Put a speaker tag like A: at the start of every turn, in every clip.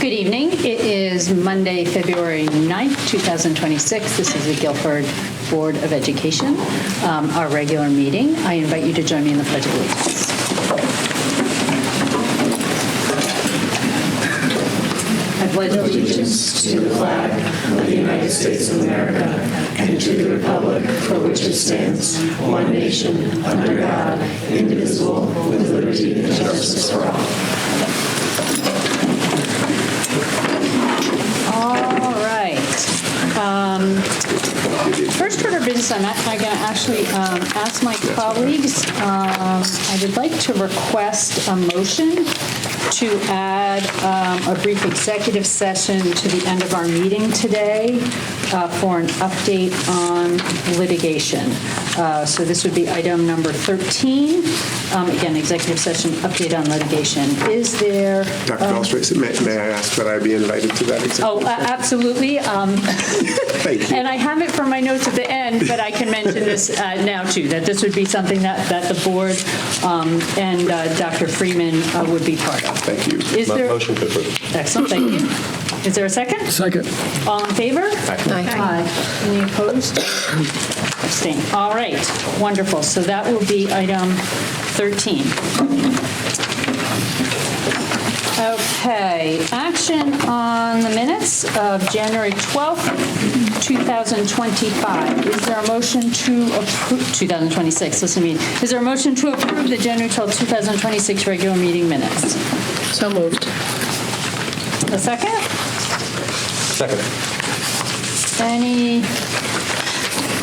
A: Good evening. It is Monday, February 9th, 2026. This is the Guilford Board of Education, our regular meeting. I invite you to join me in the Pledge of Allegiance. I pledge allegiance to the flag of the United States of America and to the republic for which it stands, one nation, under God, indivisible, with liberty and justice for all. All right. First order of business, I'm going to actually ask my colleagues. I would like to request a motion to add a brief executive session to the end of our meeting today for an update on litigation. So this would be item number 13. Again, executive session update on litigation. Is there...
B: Dr. Balstracy, may I ask that I be invited to that executive session?
A: Absolutely.
B: Thank you.
A: And I have it from my notes at the end, but I can mention this now, too, that this would be something that the board and Dr. Freeman would be part of.
B: Thank you.
A: Is there...
C: Motion to approve.
A: Excellent, thank you. Is there a second?
D: Second.
A: All in favor?
D: Aye.
A: Any opposed? Abstain. All right, wonderful. So that will be item 13. Okay, action on the minutes of January 12th, 2025. Is there a motion to approve, 2026, listen to me. Is there a motion to approve the January 12th, 2026 regular meeting minutes?
D: So moved.
A: A second?
C: Second.
A: Any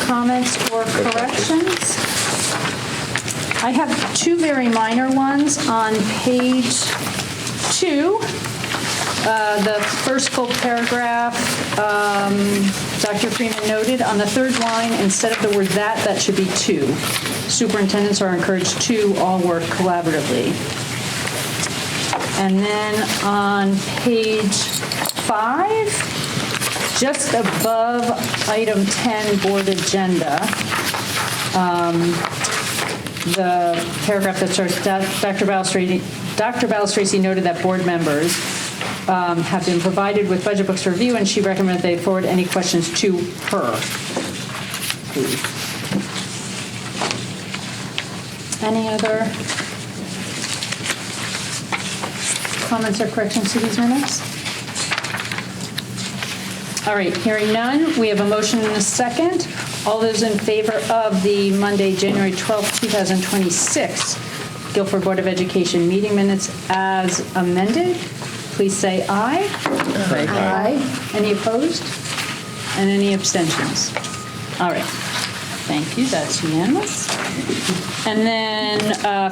A: comments or corrections? I have two very minor ones on page 2. The first full paragraph, Dr. Freeman noted, on the third line, instead of the word that should be to. Superintendents are encouraged to all work collaboratively. And then on page 5, just above item 10, board agenda, the paragraph that starts, Dr. Balstracy noted that board members have been provided with budget books to review, and she recommended they forward any questions to her. Any other comments or corrections to these minutes? All right, hearing none, we have a motion and a second. All those in favor of the Monday, January 12th, 2026 Guilford Board of Education meeting minutes as amended, please say aye.
D: Aye.
A: Aye. Any opposed? And any abstentions? All right. Thank you. That's unanimous. And then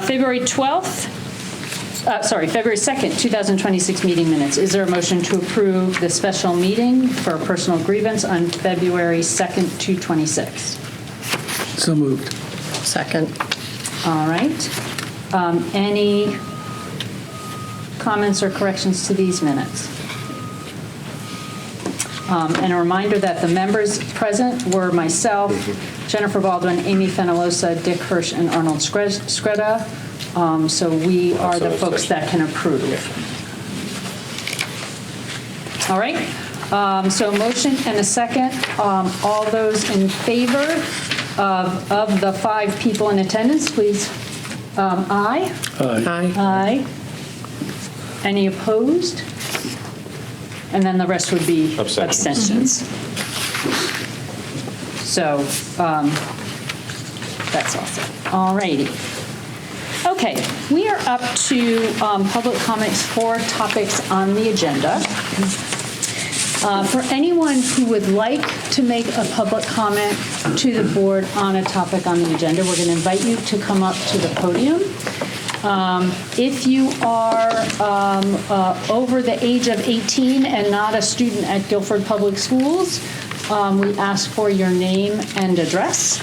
A: February 2nd, 2026 meeting minutes. Is there a motion to approve the special meeting for personal grievance on February 2nd, 2026?
D: So moved.
E: Second.
A: All right. Any comments or corrections to these minutes? And a reminder that the members present were myself, Jennifer Baldwin, Amy Fenolosa, Dick Hirsch, and Arnold Skreda. So we are the folks that can approve. All right. So a motion and a second. All those in favor of the 5 people in attendance, please. Aye.
D: Aye.
A: Aye. Any opposed? And then the rest would be abstentions. So that's awesome. All righty. Okay, we are up to public comments for topics on the agenda. For anyone who would like to make a public comment to the board on a topic on the agenda, we're going to invite you to come up to the podium. If you are over the age of 18 and not a student at Guilford Public Schools, we ask for your name and address.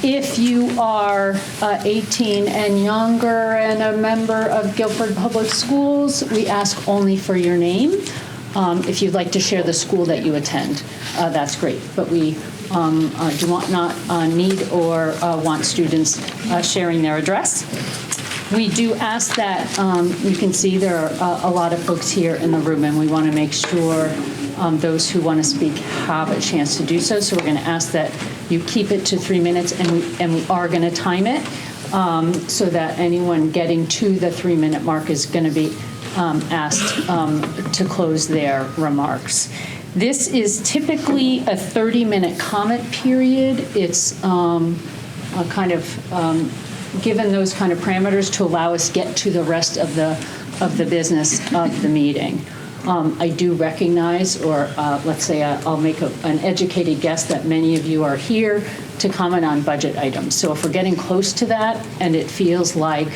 A: If you are 18 and younger and a member of Guilford Public Schools, we ask only for your name. If you'd like to share the school that you attend, that's great. But we do not need or want students sharing their address. We do ask that, you can see there are a lot of folks here in the room, and we want to make sure those who want to speak have a chance to do so. So we're going to ask that you keep it to 3 minutes, and we are going to time it so that anyone getting to the 3-minute mark is going to be asked to close their remarks. This is typically a 30-minute comment period. It's a kind of given those kind of parameters to allow us get to the rest of the business of the meeting. I do recognize, or let's say I'll make an educated guess that many of you are here to comment on budget items. So if we're getting close to that and it feels like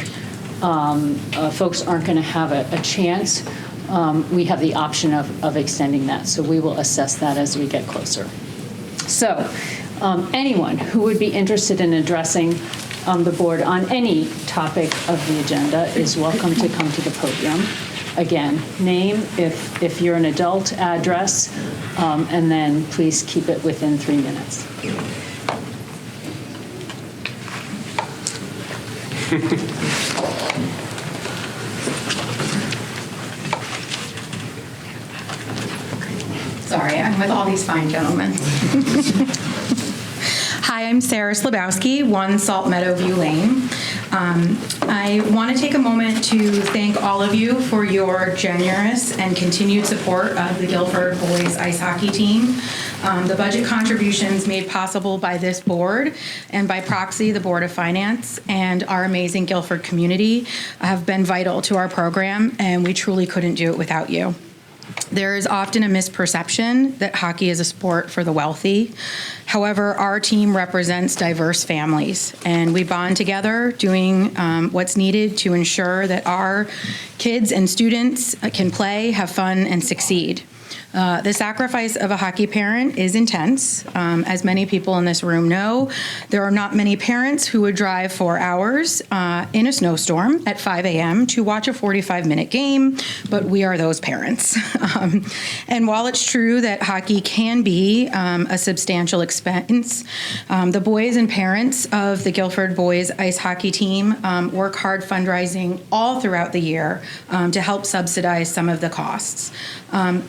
A: folks aren't going to have a chance, we have the option of extending that. So we will assess that as we get closer. So anyone who would be interested in addressing the board on any topic of the agenda is welcome to come to the podium. Again, name, if you're an adult, address, and then please keep it within 3 minutes.
E: Sorry, I'm with all these fine gentlemen. Hi, I'm Sarah Slabowski, 1 Salt Meadow View Lane. I want to take a moment to thank all of you for your generous and continued support of the Guilford boys ice hockey team. The budget contributions made possible by this board and by proxy the Board of Finance and our amazing Guilford community have been vital to our program, and we truly couldn't do it without you. There is often a misperception that hockey is a sport for the wealthy. However, our team represents diverse families, and we bond together doing what's needed to ensure that our kids and students can play, have fun, and succeed. The sacrifice of a hockey parent is intense. As many people in this room know, there are not many parents who would drive 4 hours in a snowstorm at 5 a.m. to watch a 45-minute game, but we are those parents. And while it's true that hockey can be a substantial expense, the boys and parents of the Guilford boys ice hockey team work hard fundraising all throughout the year to help subsidize some of the costs.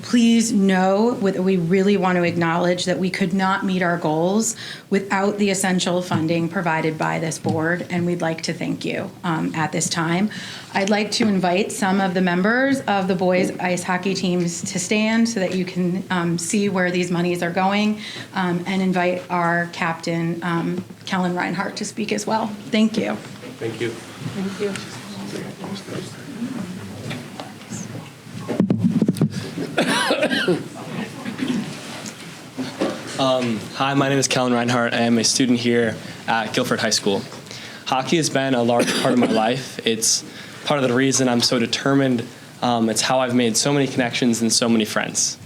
E: Please know that we really want to acknowledge that we could not meet our goals without the essential funding provided by this board, and we'd like to thank you at this time. I'd like to invite some of the members of the boys ice hockey teams to stand so that you can see where these monies are going, and invite our captain, Kellen Reinhardt, to speak as well. Thank you.
C: Thank you.
A: Thank you.
F: Hi, my name is Kellen Reinhardt. I am a student here at Guilford High School. Hockey has been a large part of my life. It's part of the reason I'm so determined. It's how I've made so many connections and so many friends.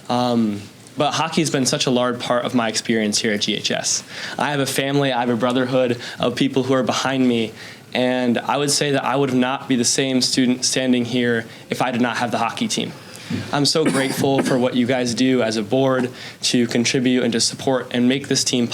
F: But hockey has been such a large part of my experience here at GHS. I have a family, I have a brotherhood of people who are behind me, and I would say that I would not be the same student standing here if I did not have the hockey team. I'm so grateful for what you guys do as a board to contribute and to support and make this team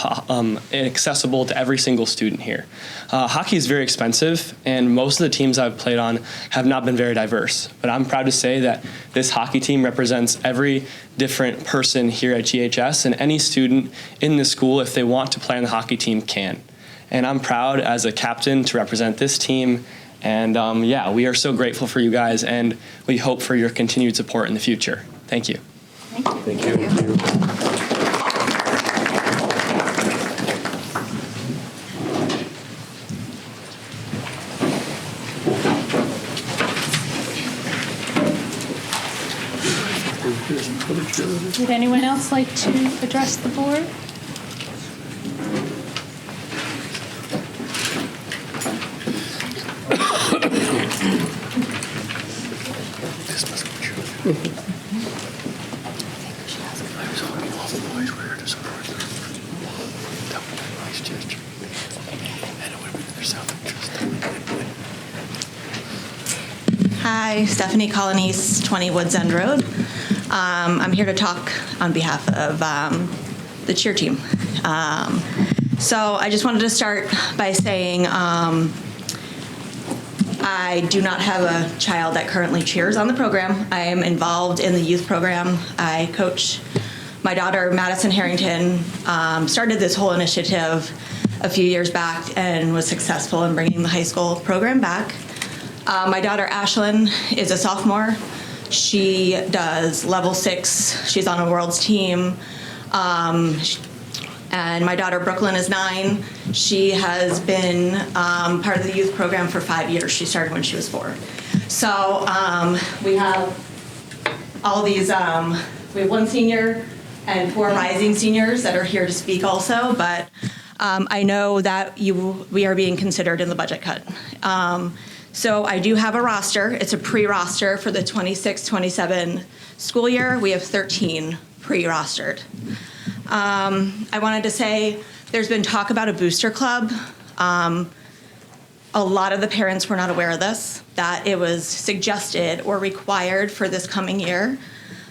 F: accessible to every single student here. Hockey is very expensive, and most of the teams I've played on have not been very diverse. But I'm proud to say that this hockey team represents every different person here at GHS, and any student in the school, if they want to play on the hockey team, can. And I'm proud as a captain to represent this team. And yeah, we are so grateful for you guys, and we hope for your continued support in the future. Thank you.
C: Thank you.
A: Would anyone else like to address the board?
G: Hi, Stephanie Colonies, 20 Woods End Road. I'm here to talk on behalf of the cheer team. So I just wanted to start by saying I I do not have a child that currently cheers on the program. I am involved in the youth program. I coach my daughter, Madison Harrington, started this whole initiative a few years back and was successful in bringing the high school program back. My daughter, Ashlyn, is a sophomore. She does level 6. She's on a world's team. And my daughter, Brooklyn, is 9. She has been part of the youth program for 5 years. She started when she was 4. So we have all these, we have 1 senior and 4 rising seniors that are here to speak also, but I know that we are being considered in the budget cut. So I do have a roster. It's a pre-roster for the 26-27 school year. We have 13 pre-rostered. I wanted to say there's been talk about a booster club. A lot of the parents were not aware of this, that it was suggested or required for this coming year.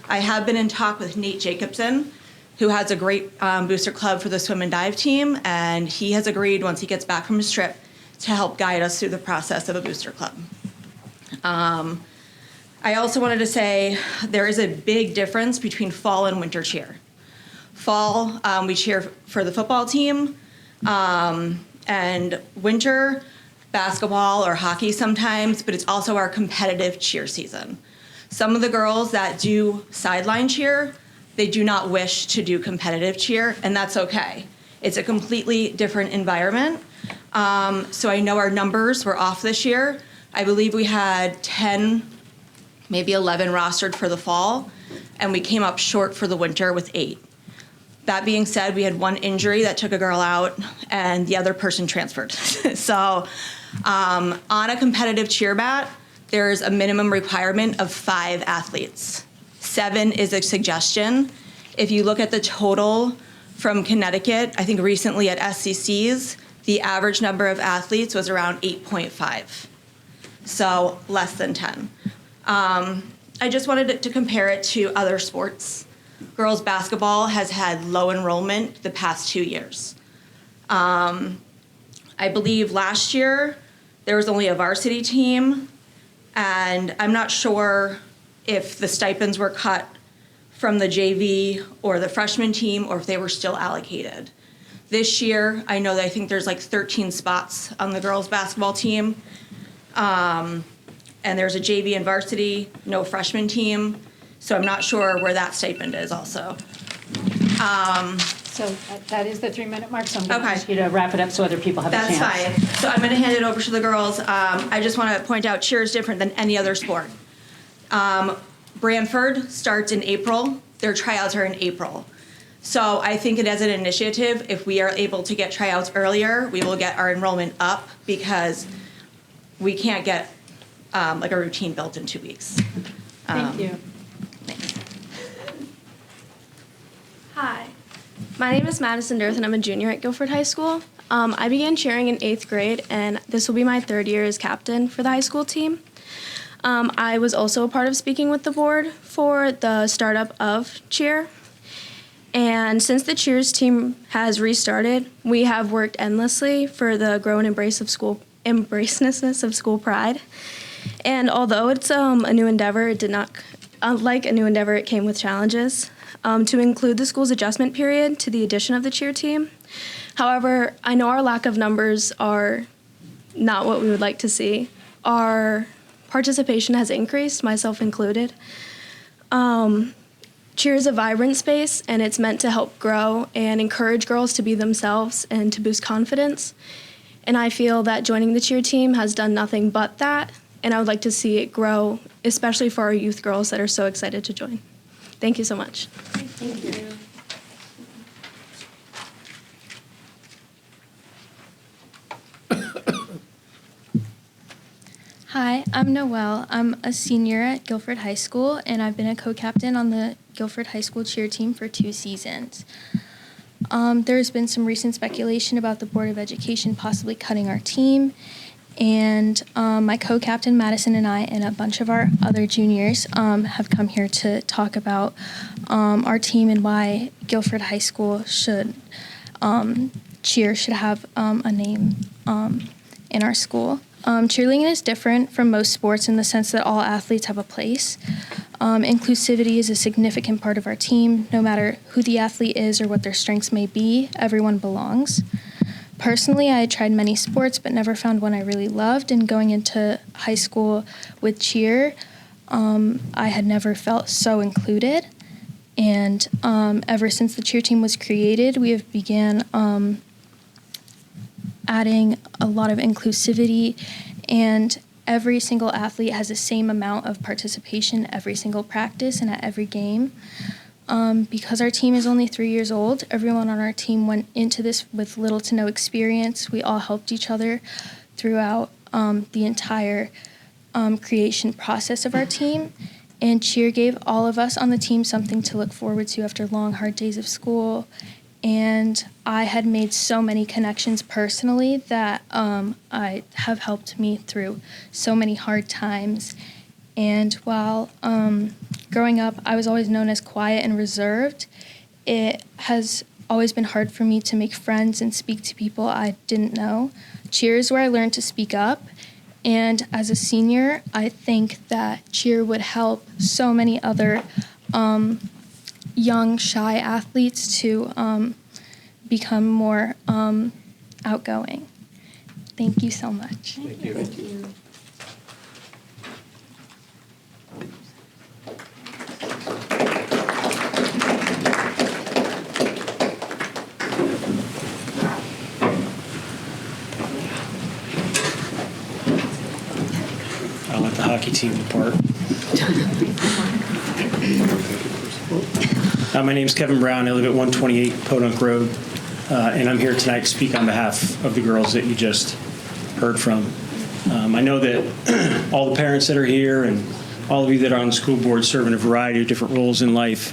G: I have been in talk with Nate Jacobson, who has a great booster club for the swim and dive team, and he has agreed once he gets back from his trip to help guide us through the process of a booster club. I also wanted to say there is a big difference between fall and winter cheer. Fall, we cheer for the football team, and winter, basketball or hockey sometimes, but it's also our competitive cheer season. Some of the girls that do sideline cheer, they do not wish to do competitive cheer, and that's okay. It's a completely different environment. So I know our numbers were off this year. I believe we had 10, maybe 11 rostered for the fall, and we came up short for the winter with 8. That being said, we had 1 injury that took a girl out, and the other person transferred. So on a competitive cheer bat, there's a minimum requirement of 5 athletes. 7 is a suggestion. If you look at the total from Connecticut, I think recently at SCCs, the average number of athletes was around 8.5, so less than 10. I just wanted to compare it to other sports. Girls basketball has had low enrollment the past 2 years. I believe last year there was only a varsity team, and I'm not sure if the stipends were cut from the JV or the freshman team or if they were still allocated. This year, I know that I think there's like 13 spots on the girls basketball team, and there's a JV and varsity, no freshman team, so I'm not sure where that stipend is also.
A: So that is the 3-minute mark, so I'm going to
G: Okay.
A: ask you to wrap it up so other people have a chance.
G: That's fine. So I'm going to hand it over to the girls. I just want to point out cheer is different than any other sport. Branford starts in April. Their tryouts are in April. So I think it as an initiative, if we are able to get tryouts earlier, we will get our enrollment up because we can't get like a routine built in 2 weeks.
A: Thank you.
G: Thanks.
H: Hi, my name is Madison Dirth and I'm a junior at Guilford High School. I began cheering in 8th grade and this will be my 3rd year as captain for the high school team. I was also a part of speaking with the board for the startup of cheer. And since the cheers team has restarted, we have worked endlessly for the grow and embraceness of school pride. And although it's a new endeavor, it did not, like a new endeavor, it came with challenges. To include the school's adjustment period to the addition of the cheer team. However, I know our lack of numbers are not what we would like to see. Our participation has increased, myself included. Cheer is a vibrant space, and it's meant to help grow and encourage girls to be themselves and to boost confidence. And I feel that joining the cheer team has done nothing but that, and I would like to see it grow, especially for our youth girls that are so excited to join. Thank you so much.
A: Thank you.
I: Hi, I'm Noelle. I'm a senior at Guilford High School, and I've been a co-captain on the Guilford High School cheer team for 2 seasons. There's been some recent speculation about the Board of Education possibly cutting our team, and my co-captain Madison and I and a bunch of our other juniors have come here to talk about our team and why Guilford High School cheer should have a name in our school. Cheerleading is different from most sports in the sense that all athletes have a place. Inclusivity is a significant part of our team. No matter who the athlete is or what their strengths may be, everyone belongs. Personally, I had tried many sports but never found one I really loved, and going into high school with cheer, I had never felt so included. And ever since the cheer team was created, we have began adding a lot of inclusivity, and every single athlete has the same amount of participation every single practice and at every game. Because our team is only 3 years old, everyone on our team went into this with little to no experience. We all helped each other throughout the entire creation process of our team. And cheer gave all of us on the team something to look forward to after long, hard days of school. And I had made so many connections personally that I have helped me through so many hard times. And while growing up, I was always known as quiet and reserved. It has always been hard for me to make friends and speak to people I didn't know. Cheer is where I learned to speak up. And as a senior, I think that cheer would help so many other young, shy athletes to become more outgoing. Thank you so much.
C: Thank you.
J: I'll let the hockey team depart. My name's Kevin Brown. I live at 128 Podunk Road, and I'm here tonight to speak on behalf of the girls that you just heard from. I know that all the parents that are here and all of you that are on the school board serve in a variety of different roles in life,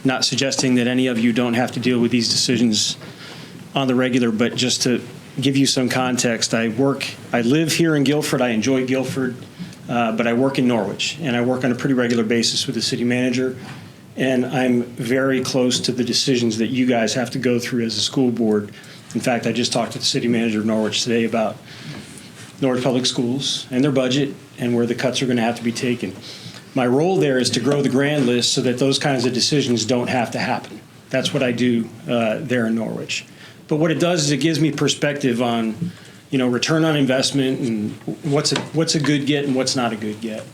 J: not suggesting that any of you don't have to deal with these decisions on the regular, but just to give you some context, I live here in Guilford. I enjoy Guilford, but I work in Norwich, and I work on a pretty regular basis with the city manager, and I'm very close to the decisions that you guys have to go through as a school board. In fact, I just talked to the city manager of Norwich today about Norwich Public Schools and their budget and where the cuts are going to have to be taken. My role there is to grow the grand list so that those kinds of decisions don't have to happen. That's what I do there in Norwich. But what it does is it gives me perspective on, return on investment and what's a good get and what's not a good get.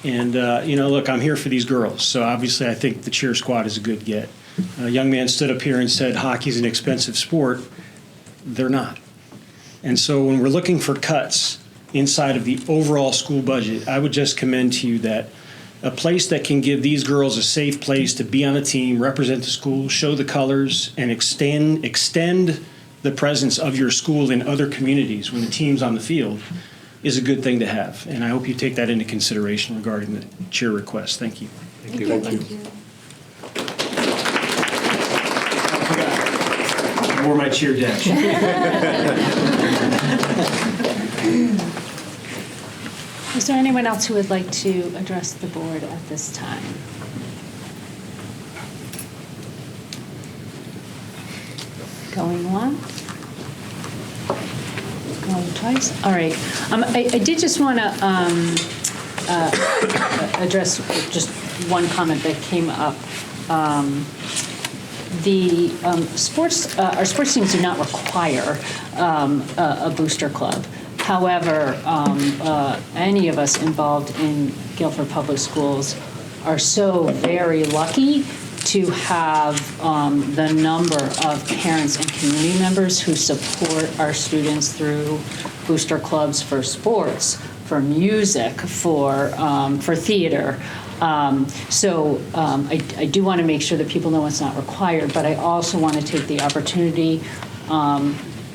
J: And, look, I'm here for these girls. So obviously I think the cheer squad is a good get. A young man stood up here and said hockey's an expensive sport. They're not. And so when we're looking for cuts inside of the overall school budget, I would just commend to you that a place that can give these girls a safe place to be on a team, represent the school, show the colors, and extend the presence of your school in other communities when the team's on the field is a good thing to have. And I hope you take that into consideration regarding the cheer request. Thank you.
C: Thank you.
B: Thank you.
J: I wore my cheer dash.
A: Is there anyone else who would like to address the board at this time? Going once? Going twice? All right. I did just want to address just one comment that came up. Our sports teams do not require a booster club. However, any of us involved in Guilford Public Schools are so very lucky to have the number of parents and community members who support our students through booster clubs for sports, for music, for theater. So I do want to make sure that people know it's not required, but I also want to take the opportunity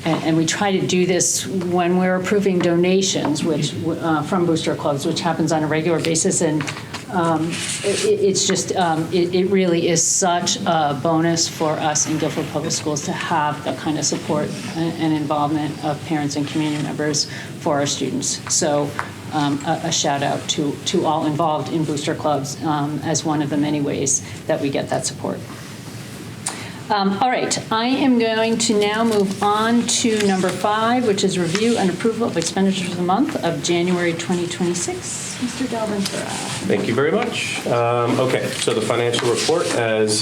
A: and we try to do this when we're approving donations, which from booster clubs, which happens on a regular basis, and it's just it really is such a bonus for us in Guilford Public Schools to have the kind of support and involvement of parents and community members for our students. So a shout out to all involved in booster clubs as one of the many ways that we get that support. All right, I am going to now move on to number 5, which is review and approval of expenditures for the month of January 2026. Mr. Dalventura.
C: Thank you very much. Okay, so the financial report, as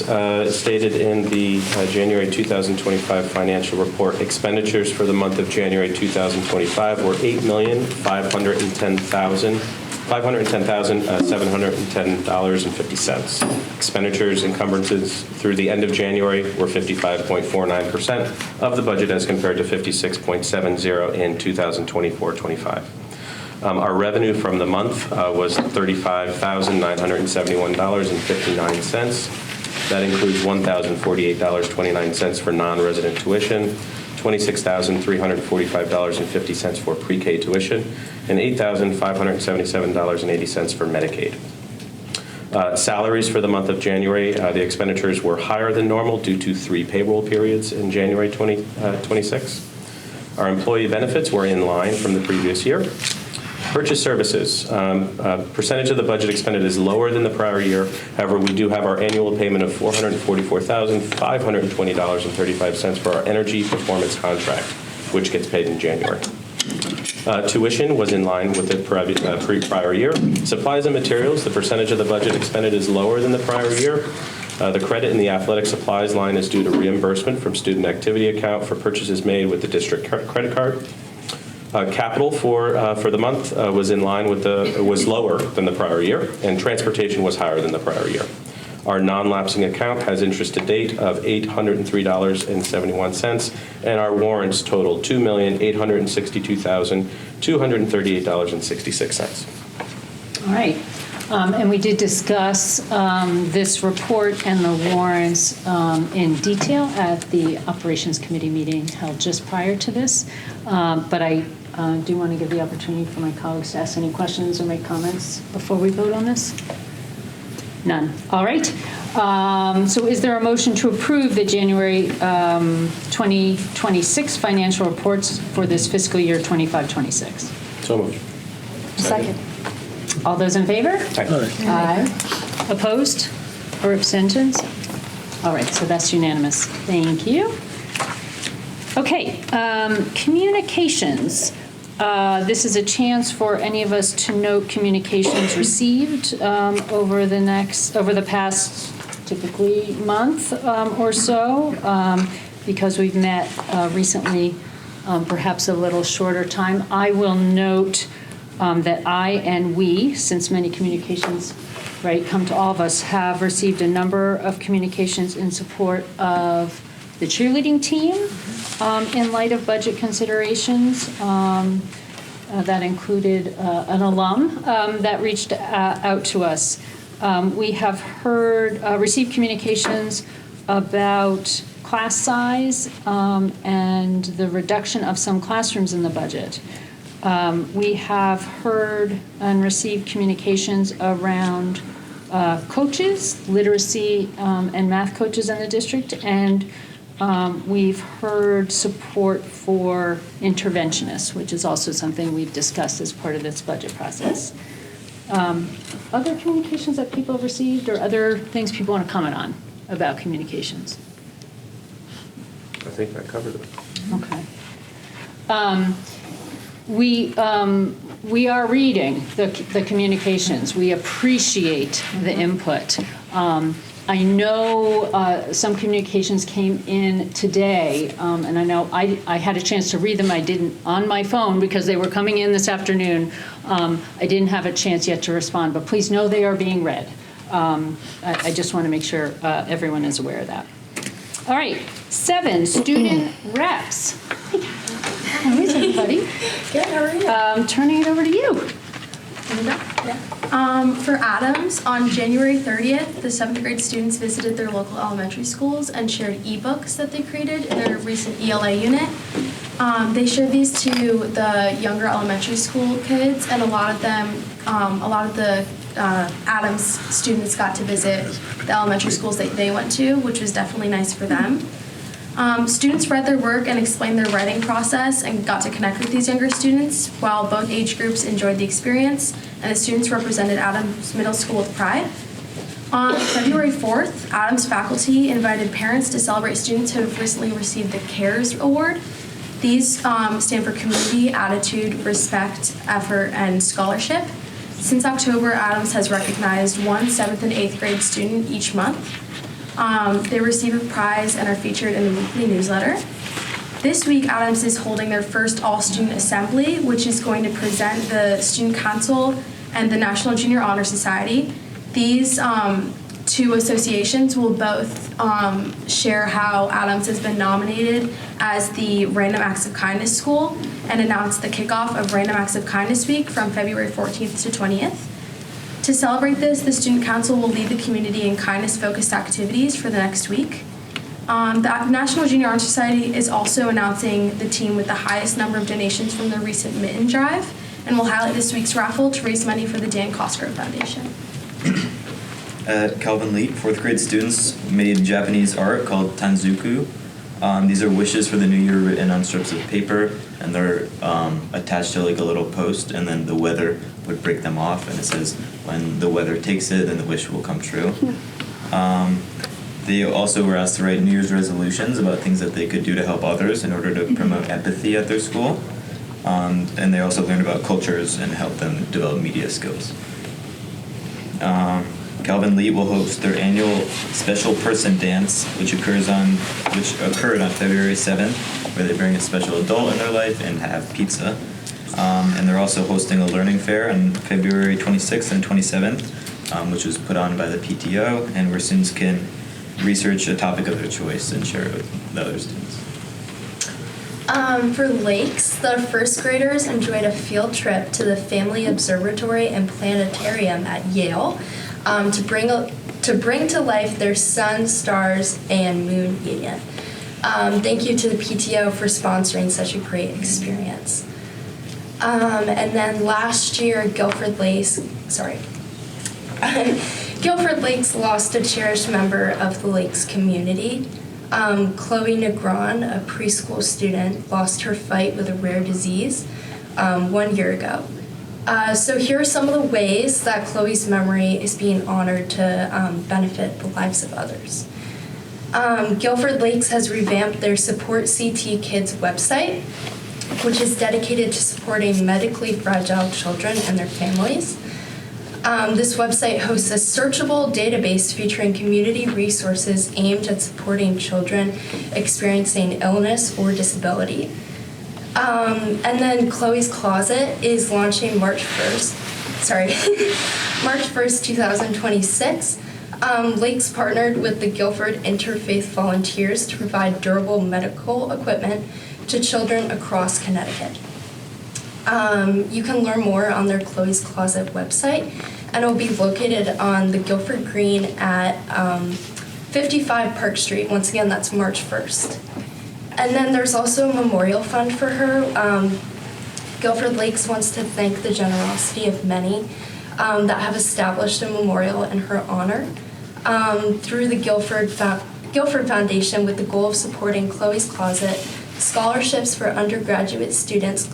C: stated in the January 2025 financial report, expenditures for the month of January 2025 were $8,510,710.50. Expenditures encumbrances through the end of January were 55.49% of the budget as compared to 56.70 in 2024-25. Our revenue from the month was $35,971.59. That includes $1,048.29 for non-resident tuition, $26,345.50 for pre-K tuition, and $8,577.80 for Medicaid. Salaries for the month of January, the expenditures were higher than normal due to 3 payroll periods in January 2026. Our employee benefits were in line from the previous year. Purchase services, percentage of the budget expended is lower than the prior year. However, we do have our annual payment of $444,520.35 for our energy performance contract, which gets paid in January. Tuition was in line with the prior year. Supplies and materials, the percentage of the budget expended is lower than the prior year. The credit in the athletic supplies line is due to reimbursement from student activity account for purchases made with the district credit card. Capital for the month was in line with was lower than the prior year, and transportation was higher than the prior year. Our non-lapsing account has interest to date of $803.71, and our warrants total $2,862,238.66.
A: All right. And we did discuss this report and the warrants in detail at the Operations Committee meeting held just prior to this. But I do want to give the opportunity for my colleagues to ask any questions or make comments before we vote on this. None. All right. So is there a motion to approve the January 2026 financial reports for this fiscal year 25-26?
C: So moved.
A: Second. All those in favor? Aye. Opposed or abstentions? All right, so that's unanimous. Thank you. Okay, communications. This is a chance for any of us to note communications received over the past typically month or so, because we've met recently, perhaps a little shorter time. I will note that I and we, since many communications, come to all of us, have received a number of communications in support of the cheerleading team in light of budget considerations. That included an alum that reached out to us. We have received communications about class size and the reduction of some classrooms in the budget. We have heard and received communications around coaches, literacy and math coaches in the district, and we've heard support for interventionists, which is also something we've discussed as part of this budget process. Other communications that people have received or other things people want to comment on about communications?
C: I think that covered it.
A: Okay. We are reading the communications. We appreciate the input. I know some communications came in today, and I know I had a chance to read them. I didn't on my phone because they were coming in this afternoon. I didn't have a chance yet to respond, but please know they are being read. I just want to make sure everyone is aware of that. All right, 7, student reps. How is everybody?
K: Good, how are you?
A: Turning it over to you.
K: For Adams, on January 30th, the 7th grade students visited their local elementary schools and shared ebooks that they created in their recent ELA unit. They shared these to the younger elementary school kids, and a lot of the Adams students got to visit the elementary schools that they went to, which was definitely nice for them. Students read their work and explained their writing process and got to connect with these younger students, while both age groups enjoyed the experience, and the students represented Adams Middle School with pride. On February 4th, Adams faculty invited parents to celebrate students who have recently received the CARES Award. These stand for Community, Attitude, Respect, Effort, and Scholarship. Since October, Adams has recognized one 7th and 8th grade student each month. They receive a prize and are featured in the weekly newsletter. This week, Adams is holding their first all-student assembly, which is going to present the Student Council and the National Junior Honor Society. These two associations will both share how Adams has been nominated as the Random Acts of Kindness School and announce the kickoff of Random Acts of Kindness Week from February 14th to 20th. To celebrate this, the Student Council will lead the community in kindness-focused activities for the next week. The National Junior Honor Society is also announcing the team with the highest number of donations from the recent Mitten Drive, and will highlight this week's raffle to raise money for the Dan Cosgrove Foundation.
L: At Calvin Lee, 4th grade students made Japanese art called Tanzuku. These are wishes for the new year written on strips of paper, and they're attached to like a little post, and then the weather would break them off, and it says when the weather takes it, then the wish will come true. They also were asked to write New Year's resolutions about things that they could do to help others in order to promote empathy at their school. And they also learned about cultures and help them develop media skills. Calvin Lee will host their annual Special Person Dance, which occurred on February 7th, where they bring a special adult in their life and have pizza. And they're also hosting a learning fair on February 26th and 27th, which was put on by the PTO, and where students can research a topic of their choice and share it with the other students.
K: For Lakes, the first graders enjoyed a field trip to the Family Observatory and Planetarium at Yale to bring to life their sun, stars, and moon union. Thank you to the PTO for sponsoring such a great experience. And then last year, Guilford Lakes lost a cherished member of the Lakes community. Chloe Negron, a preschool student, lost her fight with a rare disease 1 year ago. So here are some of the ways that Chloe's memory is being honored to benefit the lives of others. Guilford Lakes has revamped their Support CT Kids website, which is dedicated to supporting medically fragile children and their families. This website hosts a searchable database featuring community resources aimed at supporting children experiencing illness or disability. And then Chloe's Closet is launching March 1st, 2026. Lakes partnered with the Guilford Interfaith Volunteers to provide durable medical equipment to children across Connecticut. You can learn more on their Chloe's Closet website, and it will be located on the Guilford Green at 55 Park Street. Once again, that's March 1st. And then there's also a memorial fund for her. Guilford Lakes wants to thank the generosity of many that have established a memorial in her honor through the Guilford Foundation, with the goal of supporting Chloe's Closet, scholarships for undergraduate students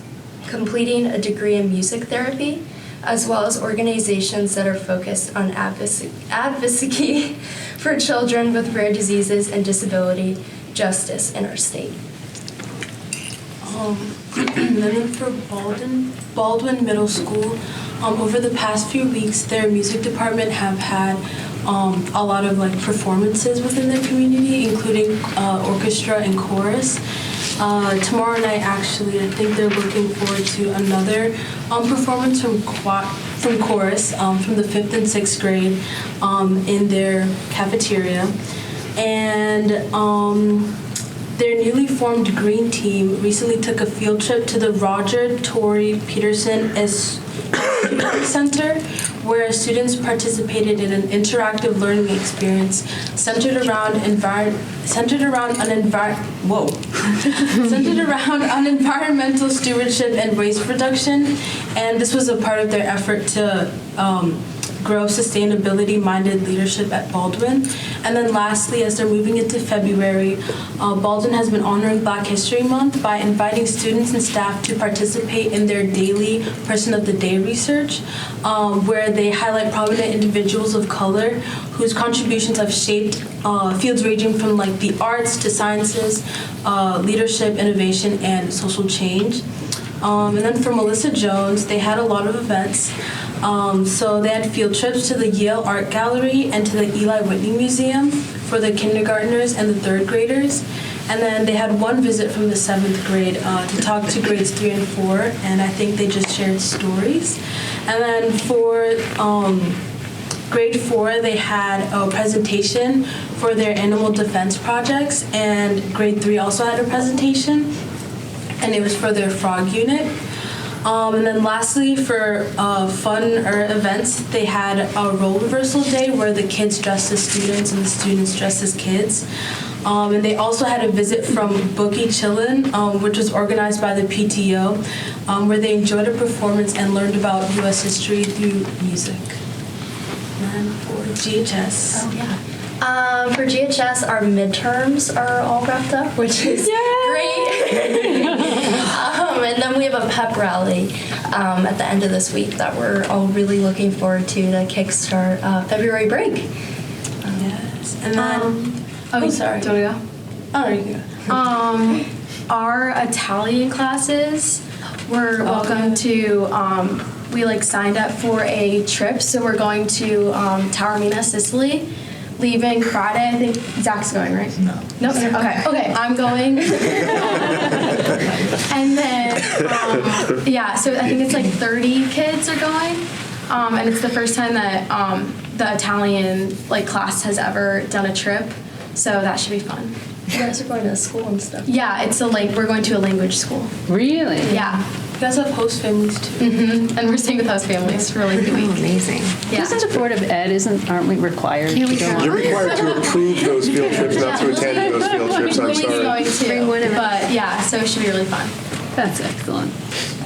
K: completing a degree in music therapy, as well as organizations that are focused on advocacy for children with rare diseases and disability justice in our state.
M: Then for Baldwin Middle School, over the past few weeks, their music department have had a lot of performances within their community, including orchestra and chorus. Tomorrow night, actually, I think they're looking forward to another performance from chorus from the 5th and 6th grade in their cafeteria. And their newly formed Green Team recently took a field trip to the Roger Tory Peterson Center, where students participated in an interactive learning experience centered around environmental stewardship and waste reduction. And this was a part of their effort to grow sustainability-minded leadership at Baldwin. And then lastly, as they're moving into February, Baldwin has been honoring Black History Month by inviting students and staff to participate in their daily Person of the Day research, where they highlight prominent individuals of color whose contributions have shaped fields ranging from like the arts to sciences, leadership, innovation, and social change. And then for Melissa Jones, they had a lot of events. So they had field trips to the Yale Art Gallery and to the Eli Whitney Museum for the kindergartners and the third graders. And then they had one visit from the 7th grade to talk to grades 3 and 4, and I think they just shared stories. And then for grade 4, they had a presentation for their animal defense projects, and grade 3 also had a presentation, and it was for their frog unit. And then lastly, for fun or events, they had a role reversal day where the kids dressed as students and the students dressed as kids. And they also had a visit from Bookie Chillin', which was organized by the PTO, where they enjoyed a performance and learned about U.S. history through music. And for GHS.
N: Oh, yeah. For GHS, our midterms are all wrapped up, which is great. And then we have a pep rally at the end of this week that we're all really looking forward to kickstart February break.
M: Yes. And then, sorry.
K: Do you want to go?
M: Oh, you go.
K: Our Italian classes were welcome to. We signed up for a trip, so we're going to Taormina, Sicily. Leaving Friday. I think Zach's going, right? No. Nope. Okay. I'm going. And then, so I think it's 30 kids are going, and it's the first time that the Italian class has ever done a trip, so that should be fun.
N: You guys are going to school and stuff.
K: Yeah, we're going to a language school.
A: Really?
K: Yeah.
M: You guys have host families too.
K: Mm-hmm. And we're staying with host families for the week.
N: Amazing.
K: Yeah.
A: Doesn't the Board of Ed, aren't we required to go on?
B: You're required to approve those field trips, not to attend those field trips. I'm sorry.
K: Going to, but yeah, so it should be really fun.
A: That's excellent.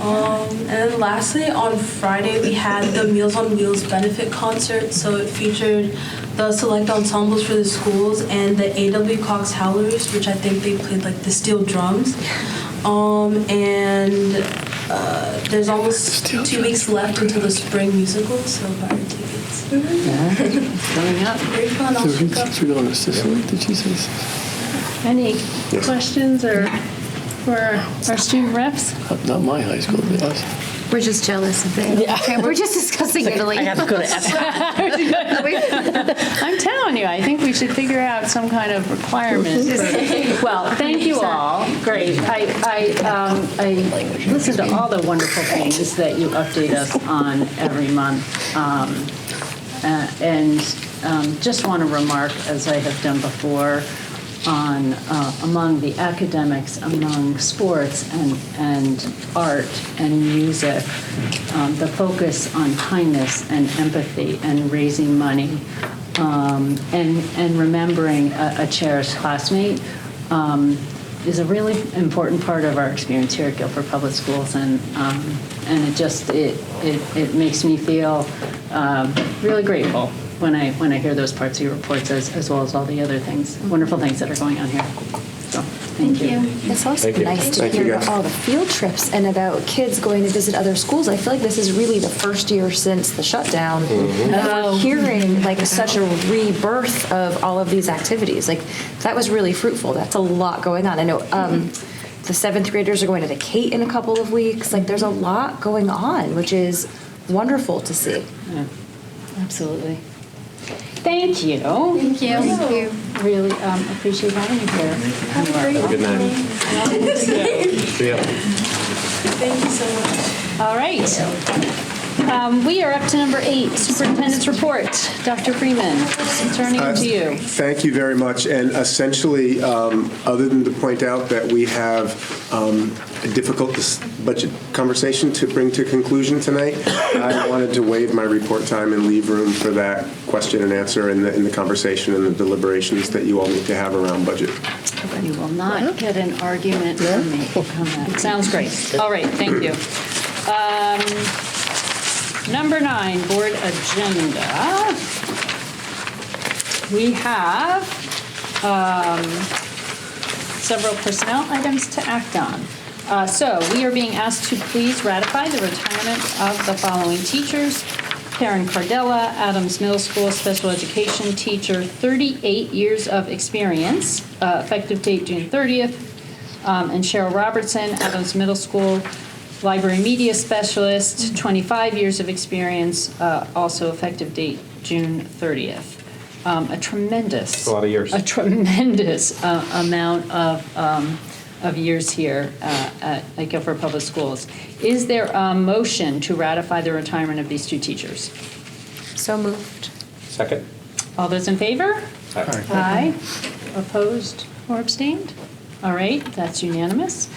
M: And then lastly, on Friday, we had the Meals on Wheels benefit concert. So it featured the select ensembles for the schools and the A.W. Cox Howlers, which I think they played the steel drums. There's almost 2 weeks left until the spring musical, so buy your tickets.
A: Coming up.
M: Very fun. I'll check out.
D: We're going to Sicily, did she say?
A: Any questions or for our student reps?
D: Not my high school, but us.
N: We're just jealous of it. Yeah. We're just discussing Italy.
A: I have to go to I'm telling you, I think we should figure out some kind of requirement. Well, thank you all. Great. I listened to all the wonderful things that you update us on every month. Just want to remark, as I have done before, on among the academics, among sports and art and music, the focus on kindness and empathy and raising money, and remembering a cherished classmate is a really important part of our experience here at Guilford Public Schools, and it makes me feel really grateful when I hear those parts of your reports, as well as all the other things, wonderful things that are going on here. So, thank you.
O: It's also nice to hear about all the field trips and about kids going to visit other schools. I feel like this is really the first year since the shutdown. And we're hearing such a rebirth of all of these activities. That was really fruitful. That's a lot going on. I know the 7th graders are going to Decatur in a couple of weeks. There's a lot going on, which is wonderful to see.
A: Yeah, absolutely. Thank you.
K: Thank you.
A: Thank you. Really appreciate having you here.
C: Have a good night. See ya.
M: Thank you so much.
A: All right. We are up to number 8, Superintendent's Report. Dr. Freeman, turning it to you.
B: Thank you very much. And essentially, other than to point out that we have a difficult budget conversation to bring to conclusion tonight, I wanted to waive my report time and leave room for that question and answer in the conversation and the deliberations that you all need to have around budget.
A: You will not get an argument from me on that. Sounds great. All right, thank you. Number 9, board agenda. We have several personnel items to act on. So we are being asked to please ratify the retirement of the following teachers. Karen Cardella, Adams Middle School special education teacher, 38 years of experience, effective date June 30th. And Cheryl Robertson, Adams Middle School library media specialist, 25 years of experience, also effective date June 30th. A tremendous,
C: a lot of years.
A: A tremendous amount of years here at Guilford Public Schools. Is there a motion to ratify the retirement of these two teachers?
O: So moved.
C: Second.
A: All those in favor?
C: Aye.
A: Aye. Opposed or abstained? All right, that's unanimous.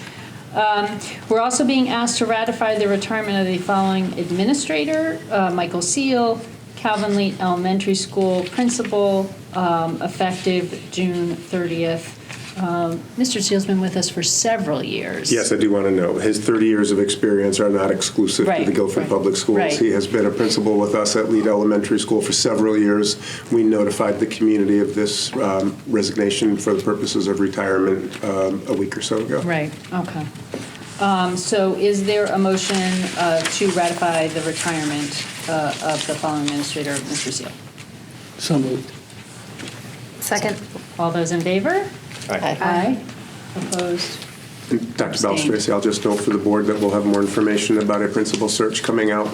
A: We're also being asked to ratify the retirement of the following administrator, Michael Seal, Calvin Leet Elementary School principal, effective June 30th. Mr. Seal's been with us for several years.
B: Yes, I do want to note, his 30 years of experience are not exclusive to
A: Right,
B: the Guilford
A: right,
B: Public Schools.
A: right.
B: He has been a principal with us at Lead Elementary School for several years. We notified the community of this resignation for the purposes of retirement a week or so ago.
A: Right, okay. So is there a motion to ratify the retirement of the following administrator, Mr. Seal?
D: So moved.
O: Second.
A: All those in favor?
C: Aye.
A: Aye. Opposed?
B: Dr.
A: Abstained.
B: Balstraci, I'll just note for the board that we'll have more information about a principal search coming out.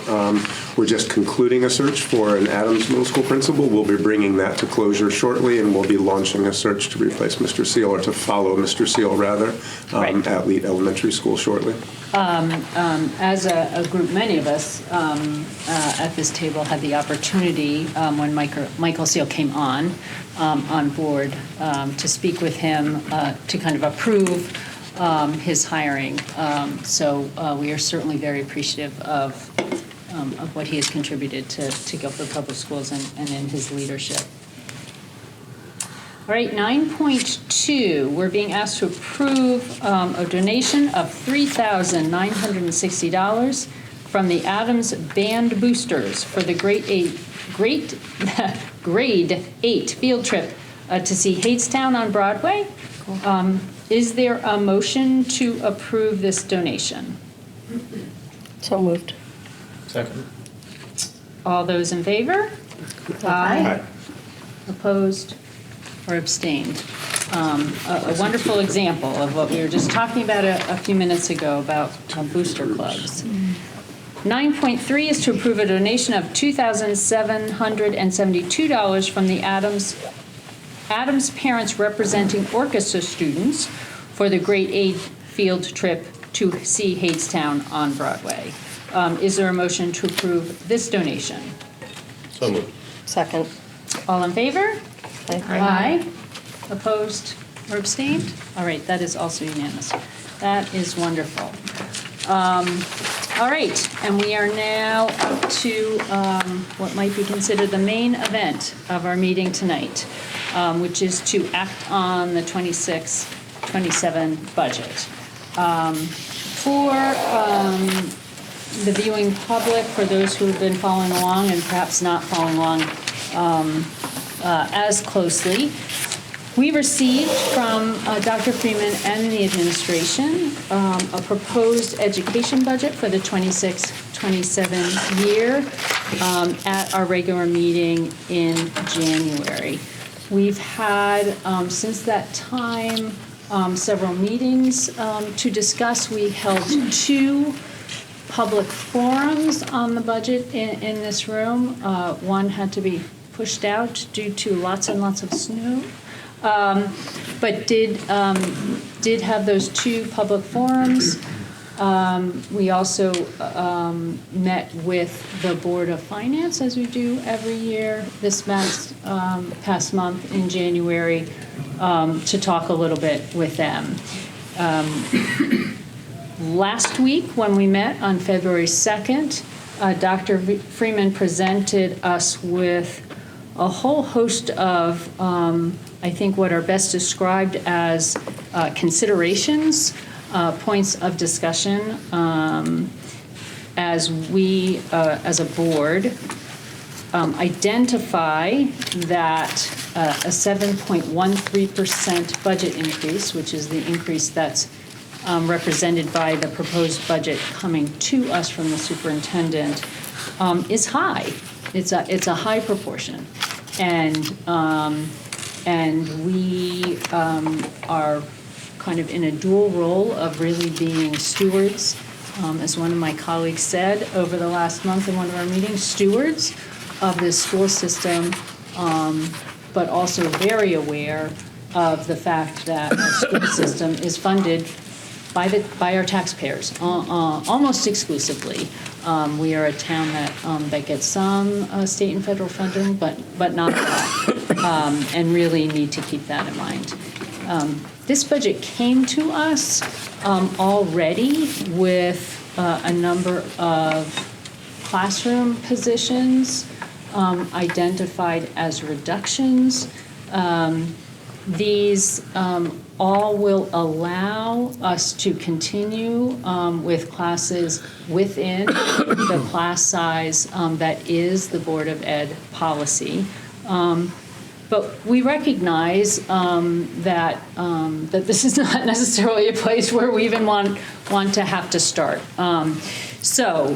B: We're just concluding a search for an Adams Middle School principal. We'll be bringing that to closure shortly, and we'll be launching a search to replace Mr. Seal, or to follow Mr. Seal, rather,
A: Right.
B: at Lead Elementary School shortly.
A: As a group, many of us at this table had the opportunity when Michael Seal came on board to speak with him to kind of approve his hiring. So we are certainly very appreciative of what he has contributed to Guilford Public Schools and in his leadership. All right, 9.2, we're being asked to approve a donation of $3,960 from the Adams Band Boosters for the grade 8 field trip to see Hadestown on Broadway. Is there a motion to approve this donation?
D: So moved.
C: Second.
A: All those in favor? Aye. Opposed or abstained? A wonderful example of what we were just talking about a few minutes ago about booster clubs. 9.3 is to approve a donation of $2,772 from the Adams Parents Representing Orchestra Students for the grade 8 field trip to see Hadestown on Broadway. Is there a motion to approve this donation?
C: So moved.
D: Second.
A: All in favor?
D: Aye.
A: Aye. Opposed or abstained? All right, that is also unanimous. That is wonderful. All right, and we are now up to what might be considered the main event of our meeting tonight, which is to act on the 26-27 budget. For the viewing public, for those who have been following along and perhaps not following along as closely, we received from Dr. Freeman and the administration a proposed education budget for the 26-27 year at our regular meeting in January. We've had, since that time, several meetings to discuss. We held 2 public forums on the budget in this room. One had to be pushed out due to lots and lots of snow. But did have those 2 public forums. We also met with the Board of Finance, as we do every year, this past month in January, to talk a little bit with them. Last week, when we met on February 2nd, Dr. Freeman presented us with a whole host of I think what are best described as considerations, points of discussion as we, as a board, identify that a 7.13% budget increase, which is the increase that's represented by the proposed budget coming to us from the superintendent, is high. It's a high proportion, and we are kind of in a dual role of really being stewards, as one of my colleagues said over the last month in one of our meetings, stewards of this school system, but also very aware of the fact that our school system is funded by our taxpayers, almost exclusively. We are a town that gets some state and federal funding, but not all, and really need to keep that in mind. This budget came to us already with a number of classroom positions identified as reductions. These all will allow us to continue with classes within the class size that is the Board of Ed policy. But we recognize that this is not necessarily a place where we even want to have to start. So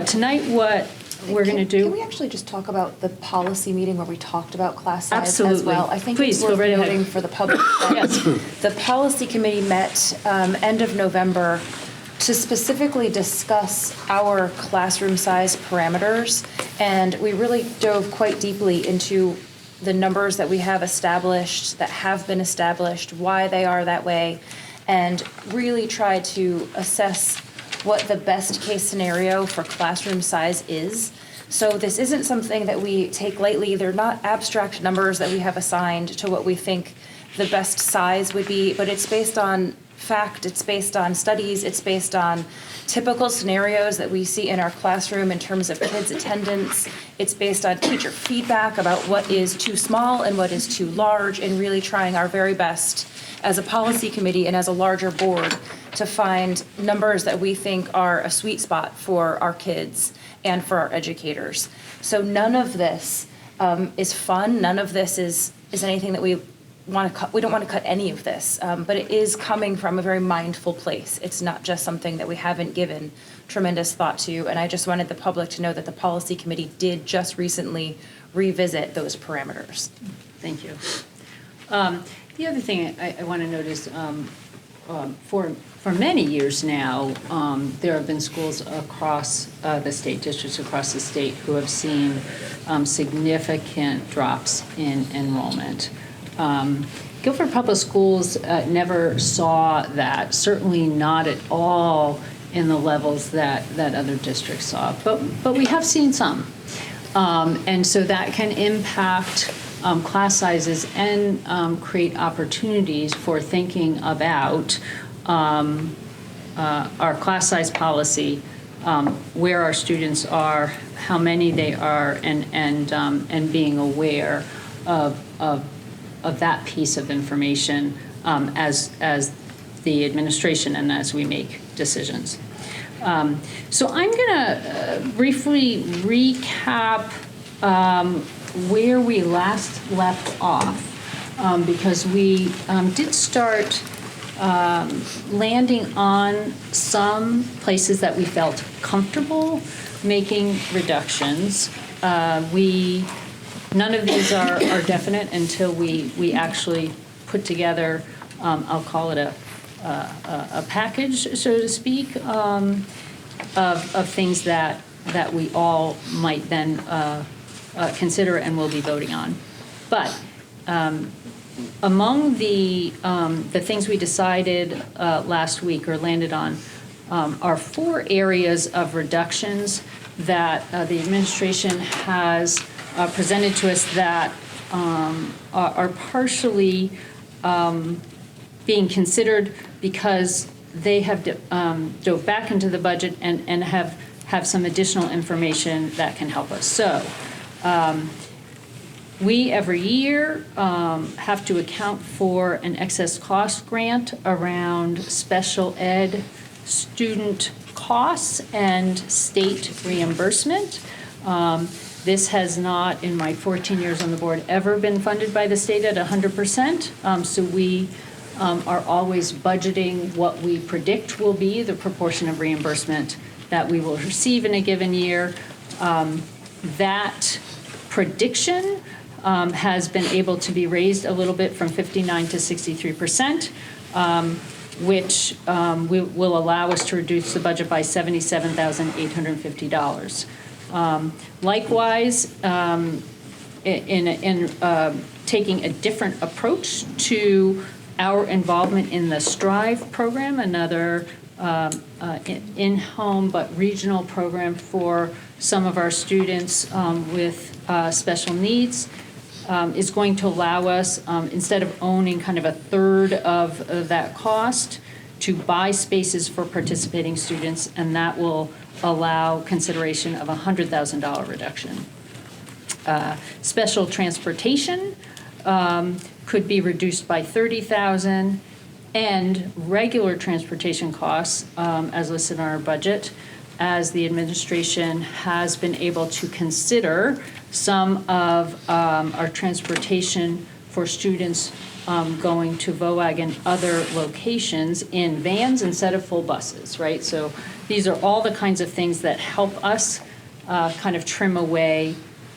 A: tonight, what we're going to do.
O: Can we actually just talk about the policy meeting where we talked about class size
A: Absolutely.
O: as well? I think
A: Please,
O: it's worth
A: go right ahead.
O: noting for the public that
A: Yes.
O: the policy committee met end of November to specifically discuss our classroom size parameters, and we really dove quite deeply into the numbers that we have established, that have been established, why they are that way, and really tried to assess what the best case scenario for classroom size is. So this isn't something that we take lightly. They're not abstract numbers that we have assigned to what we think the best size would be, but it's based on fact, it's based on studies, it's based on typical scenarios that we see in our classroom in terms of kids' attendance. It's based on teacher feedback about what is too small and what is too large, and really trying our very best as a policy committee and as a larger board to find numbers that we think are a sweet spot for our kids and for our educators. So none of this is fun. None of this is anything that we want to cut. We don't want to cut any of this, but it is coming from a very mindful place. It's not just something that we haven't given tremendous thought to. And I just wanted the public to know that the policy committee did just recently revisit those parameters.
A: Thank you. The other thing I want to note is for many years now, there have been schools across the state, districts across the state, who have seen significant drops in enrollment. Guilford Public Schools never saw that, certainly not at all in the levels that other districts saw, but we have seen some. And so that can impact class sizes and create opportunities for thinking about our class size policy, where our students are, how many they are, and being aware of that piece of information as the administration and as we make decisions. So I'm going to briefly recap where we last left off, because we did start landing on some places that we felt comfortable making reductions. None of these are definite until we actually put together, I'll call it a package, so to speak, of things that we all might then consider and will be voting on. But among the things we decided last week or landed on are 4 areas of reductions that the administration has presented to us that are partially being considered because they have dove back into the budget and have some additional information that can help us. So we every year have to account for an excess cost grant around special ed student costs and state reimbursement. This has not, in my 14 years on the board, ever been funded by the state at 100%. So we are always budgeting what we predict will be the proportion of reimbursement that we will receive in a given year. That prediction has been able to be raised a little bit from 59 to 63%, which will allow us to reduce the budget by $77,850. Likewise, in taking a different approach to our involvement in the STRIVE program, another in-home but regional program for some of our students with special needs, is going to allow us, instead of owning kind of a third of that cost, to buy spaces for participating students, and that will allow consideration of a $100,000 reduction. Special transportation could be reduced by $30,000, and regular transportation costs, as listed in our budget, as the administration has been able to consider some of our transportation for students going to VOAG and other locations in vans instead of full buses, right? So these are all the kinds of things that help us kind of trim away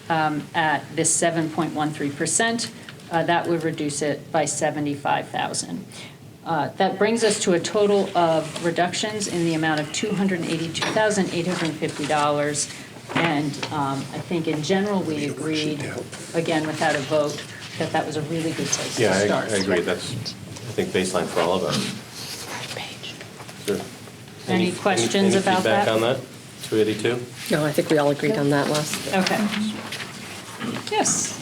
A: at this 7.13%. That would reduce it by $75,000. That brings us to a total of reductions in the amount of $282,850. And I think in general, we agreed, again, without a vote, that that was a really good place to start.
C: I agree. That's, I think, baseline for all of us. Sure.
A: Any questions about that?
C: Any feedback on that, 282?
D: No, I think we all agreed on that last.
A: Okay. Yes.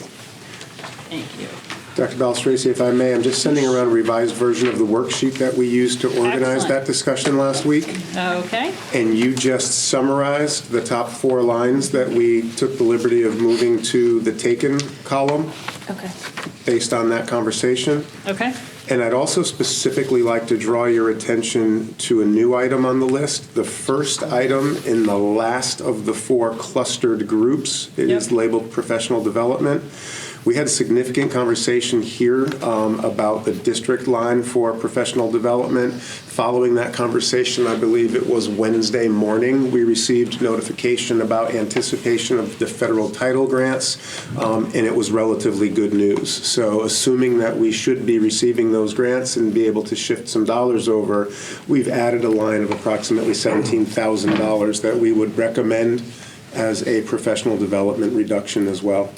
A: Thank you.
B: Dr. Balstraci, if I may, I'm just sending around a revised version of the worksheet that we used to organize that discussion last week.
A: Okay.
B: And you just summarized the top 4 lines that we took the liberty of moving to the taken column.
A: Okay.
B: Based on that conversation.
A: Okay.
B: And I'd also specifically like to draw your attention to a new item on the list. The first item in the last of the 4 clustered groups. It is labeled professional development. We had significant conversation here about the district line for professional development. Following that conversation, I believe it was Wednesday morning, we received notification about anticipation of the federal title grants, and it was relatively good news. So assuming that we should be receiving those grants and be able to shift some dollars over, we've added a line of approximately $17,000 that we would recommend as a professional development reduction as well.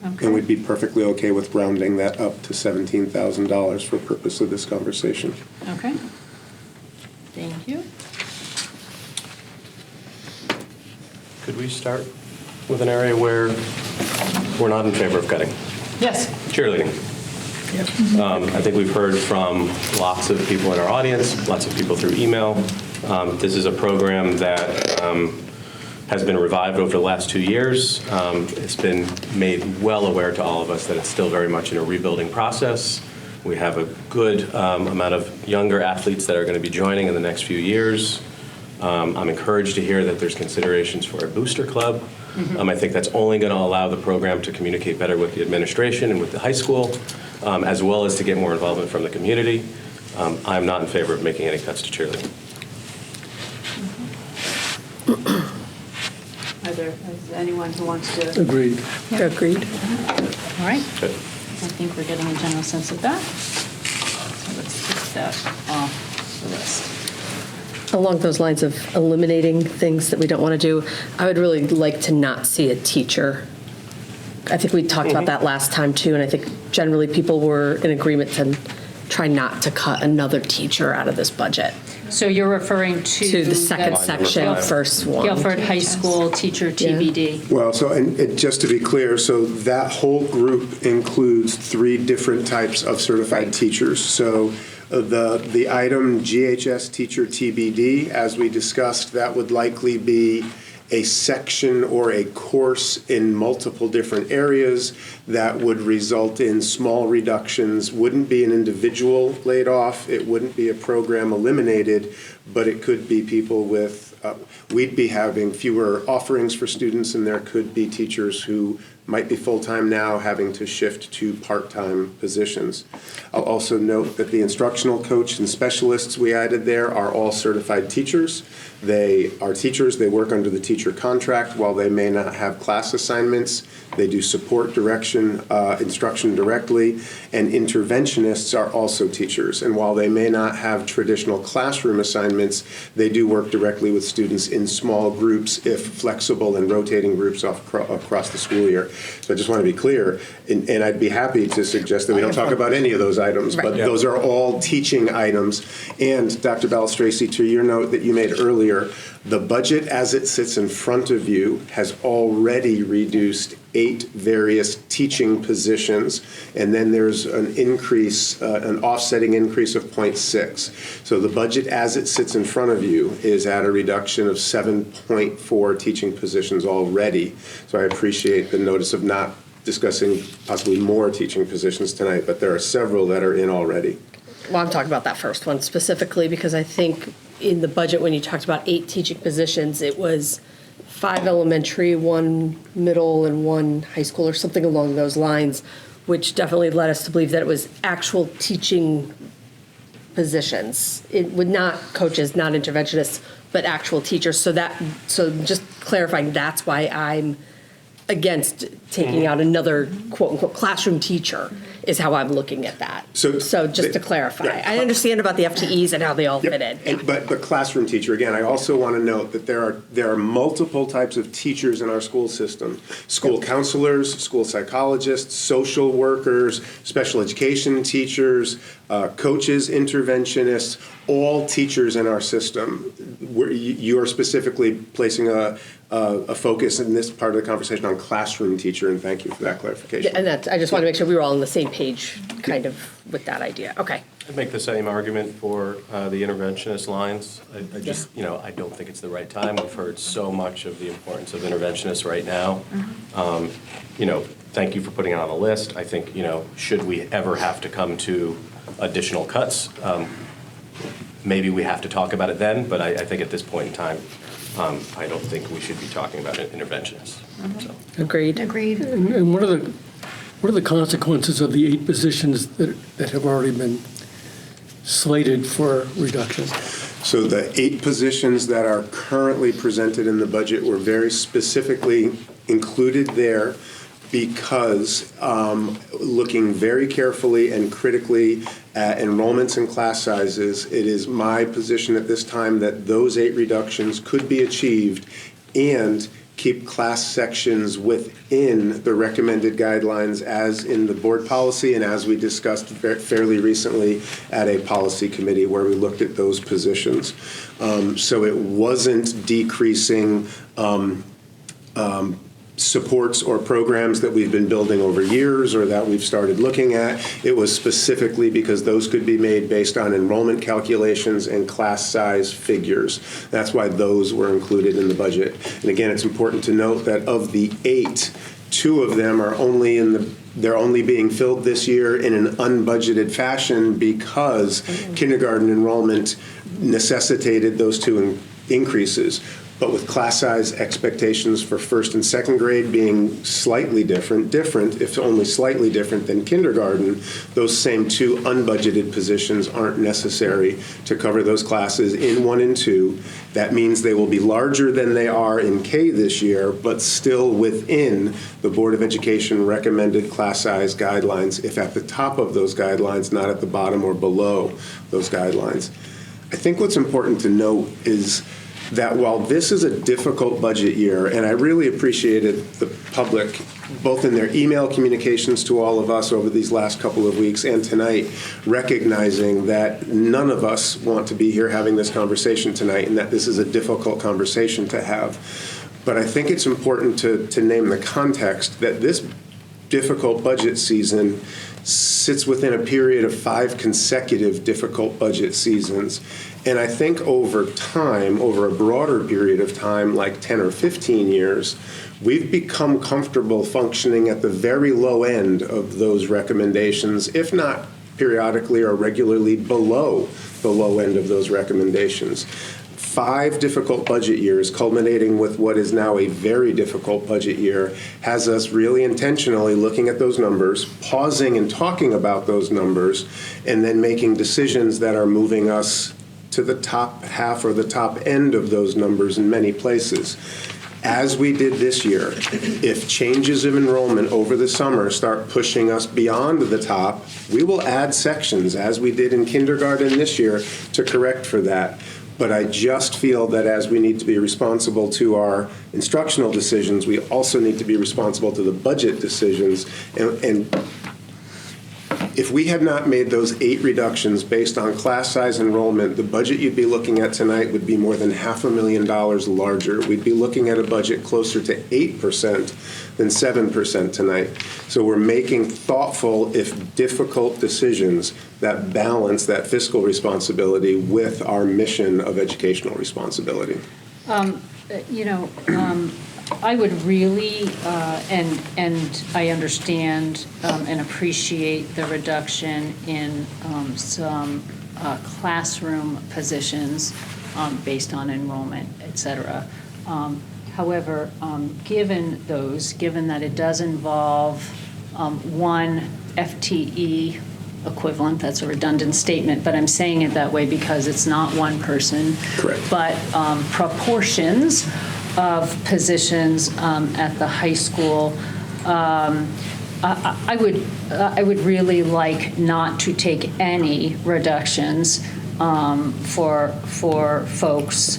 A: Okay.
B: And we'd be perfectly okay with rounding that up to $17,000 for purpose of this conversation.
A: Okay. Thank you.
C: Could we start with an area where we're not in favor of cutting?
A: Yes.
C: Cheerleading. I think we've heard from lots of people in our audience, lots of people through email. This is a program that has been revived over the last 2 years. It's been made well aware to all of us that it's still very much in a rebuilding process. We have a good amount of younger athletes that are going to be joining in the next few years. I'm encouraged to hear that there's considerations for a booster club. I think that's only going to allow the program to communicate better with the administration and with the high school, as well as to get more involvement from the community. I'm not in favor of making any cuts to cheerleading.
A: Is anyone who wants to?
D: Agreed. Agreed.
A: All right.
C: Good.
A: I think we're getting a general sense of that. So let's take that off the list.
D: Along those lines of eliminating things that we don't want to do, I would really like to not see a teacher. I think we talked about that last time too, and I think generally people were in agreement to try not to cut another teacher out of this budget.
A: So you're referring to
D: the second section, first one.
A: Guilford High School teacher TBD.
B: Well, so and just to be clear, so that whole group includes 3 different types of certified teachers. So the item GHS teacher TBD, as we discussed, that would likely be a section or a course in multiple different areas that would result in small reductions. Wouldn't be an individual laid off, it wouldn't be a program eliminated, but it could be people with we'd be having fewer offerings for students, and there could be teachers who might be full-time now having to shift to part-time positions. I'll also note that the instructional coach and specialists we added there are all certified teachers. They are teachers. They work under the teacher contract. While they may not have class assignments, they do support direction, instruction directly, and interventionists are also teachers. And while they may not have traditional classroom assignments, they do work directly with students in small groups, if flexible, and rotating groups across the school year. So I just want to be clear, and I'd be happy to suggest that we don't talk about any of those items, but those are all teaching items. And Dr. Balistraci, to your note that you made earlier, the budget as it sits in front of you has already reduced 8 various teaching positions, and then there's an increase, an offsetting increase of 0.6. So the budget as it sits in front of you is at a reduction of 7.4 teaching positions already. So I appreciate the notice of not discussing possibly more teaching positions tonight, but there are several that are in already.
D: Well, I'm talking about that first one specifically because I think in the budget, when you talked about 8 teaching positions, it was 5 elementary, 1 middle, and 1 high school, or something along those lines, which definitely led us to believe that it was actual teaching positions. It would not coaches, not interventionists, but actual teachers. So just clarifying, that's why I'm against taking out another quote unquote classroom teacher is how I'm looking at that. So just to clarify, I understand about the FTEs and how they all fit in.
B: But the classroom teacher, again, I also want to note that there are multiple types of teachers in our school system. School counselors, school psychologists, social workers, special education teachers, coaches, interventionists, all teachers in our system. You're specifically placing a focus in this part of the conversation on classroom teacher, and thank you for that clarification.
D: And I just want to make sure we were all on the same page kind of with that idea. Okay.
C: I'd make the same argument for the interventionist lines. I just, I don't think it's the right time. We've heard so much of the importance of interventionists right now. Thank you for putting it on the list. I think, should we ever have to come to additional cuts, maybe we have to talk about it then, but I think at this point in time, I don't think we should be talking about interventionists. So.
D: Agreed.
P: And what are the consequences of the 8 positions that have already been slated for reduction?
B: So the 8 positions that are currently presented in the budget were very specifically included there because looking very carefully and critically at enrollments and class sizes, it is my position at this time that those 8 reductions could be achieved and keep class sections within the recommended guidelines as in the board policy and as we discussed fairly recently at a policy committee where we looked at those positions. So it wasn't decreasing supports or programs that we've been building over years or that we've started looking at. It was specifically because those could be made based on enrollment calculations and class size figures. That's why those were included in the budget. And again, it's important to note that of the 8, 2 of them are they're only being filled this year in an unbudgeted fashion because kindergarten enrollment necessitated those 2 increases. But with class size expectations for 1st and 2nd grade being slightly different, if only slightly different than kindergarten, those same 2 unbudgeted positions aren't necessary to cover those classes in 1 and 2. That means they will be larger than they are in K this year, but still within the Board of Education recommended class size guidelines, if at the top of those guidelines, not at the bottom or below those guidelines. I think what's important to note is that while this is a difficult budget year, and I really appreciated the public, both in their email communications to all of us over these last couple of weeks and tonight, recognizing that none of us want to be here having this conversation tonight and that this is a difficult conversation to have. But I think it's important to name the context that this difficult budget season sits within a period of 5 consecutive difficult budget seasons. And I think over time, over a broader period of time, like 10 or 15 years, we've become comfortable functioning at the very low end of those recommendations, if not periodically or regularly below the low end of those recommendations. 5 difficult budget years, culminating with what is now a very difficult budget year, has us really intentionally looking at those numbers, pausing and talking about those numbers, and then making decisions that are moving us to the top half or the top end of those numbers in many places. As we did this year, if changes of enrollment over the summer start pushing us beyond the top, we will add sections, as we did in kindergarten this year, to correct for that. But I just feel that as we need to be responsible to our instructional decisions, we also need to be responsible to the budget decisions. And if we had not made those 8 reductions based on class size enrollment, the budget you'd be looking at tonight would be more than $500,000 larger. We'd be looking at a budget closer to 8% than 7% tonight. So we're making thoughtful, if difficult, decisions that balance that fiscal responsibility with our mission of educational responsibility.
A: I would really, and I understand and appreciate the reduction in some classroom positions based on enrollment, et cetera. However, given that it does involve one FTE equivalent, that's a redundant statement, but I'm saying it that way because it's not one person,
B: correct,
A: but proportions of positions at the high school. I would really like not to take any reductions for folks,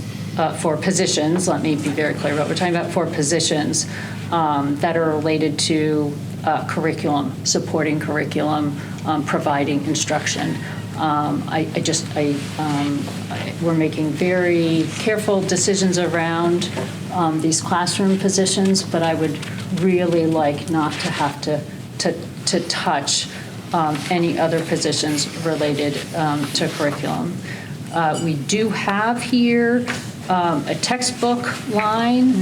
A: for positions. Let me be very clear what we're talking about, for positions that are related to curriculum, supporting curriculum, providing instruction. We're making very careful decisions around these classroom positions, but I would really like not to have to touch any other positions related to curriculum. We do have here a textbook line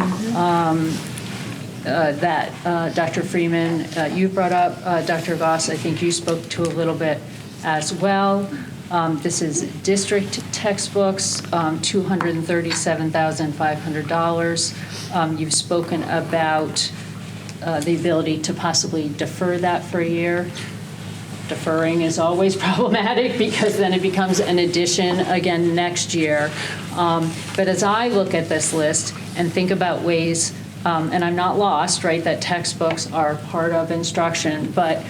A: that Dr. Freeman, you brought up. Dr. Voss, I think you spoke to a little bit as well. This is district textbooks, $237,500. You've spoken about the ability to possibly defer that for a year. Deferring is always problematic because then it becomes an addition again next year. But as I look at this list and think about ways, and I'm not lost, right, that textbooks are part of instruction, but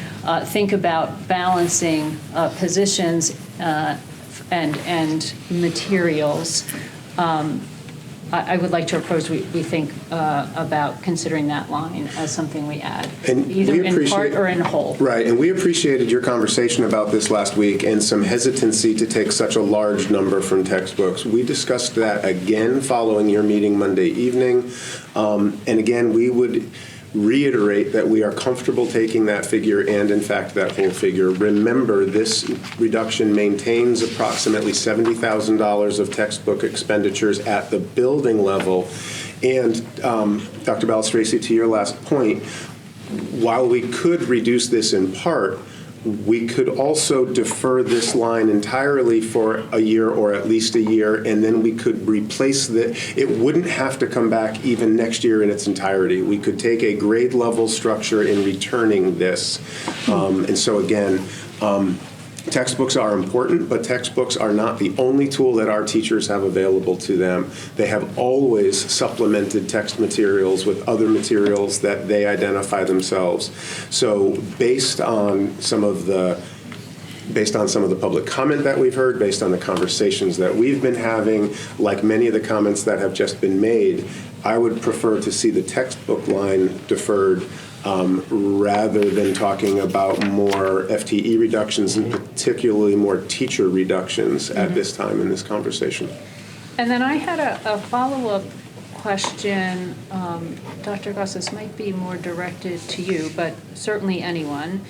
A: think about balancing positions and materials. I would like to approach, we think about considering that line as something we add, either in part or in whole.
B: Right, and we appreciated your conversation about this last week and some hesitancy to take such a large number from textbooks. We discussed that again following your meeting Monday evening. And again, we would reiterate that we are comfortable taking that figure and, in fact, that whole figure. Remember, this reduction maintains approximately $70,000 of textbook expenditures at the building level. And Dr. Balistraci, to your last point, while we could reduce this in part, we could also defer this line entirely for a year or at least a year, and then we could replace it wouldn't have to come back even next year in its entirety. We could take a grade level structure in returning this. And so again, textbooks are important, but textbooks are not the only tool that our teachers have available to them. They have always supplemented text materials with other materials that they identify themselves. So based on some of the public comment that we've heard, based on the conversations that we've been having, like many of the comments that have just been made, I would prefer to see the textbook line deferred rather than talking about more FTE reductions and particularly more teacher reductions at this time in this conversation.
A: And then I had a follow-up question. Dr. Goss, this might be more directed to you, but certainly anyone.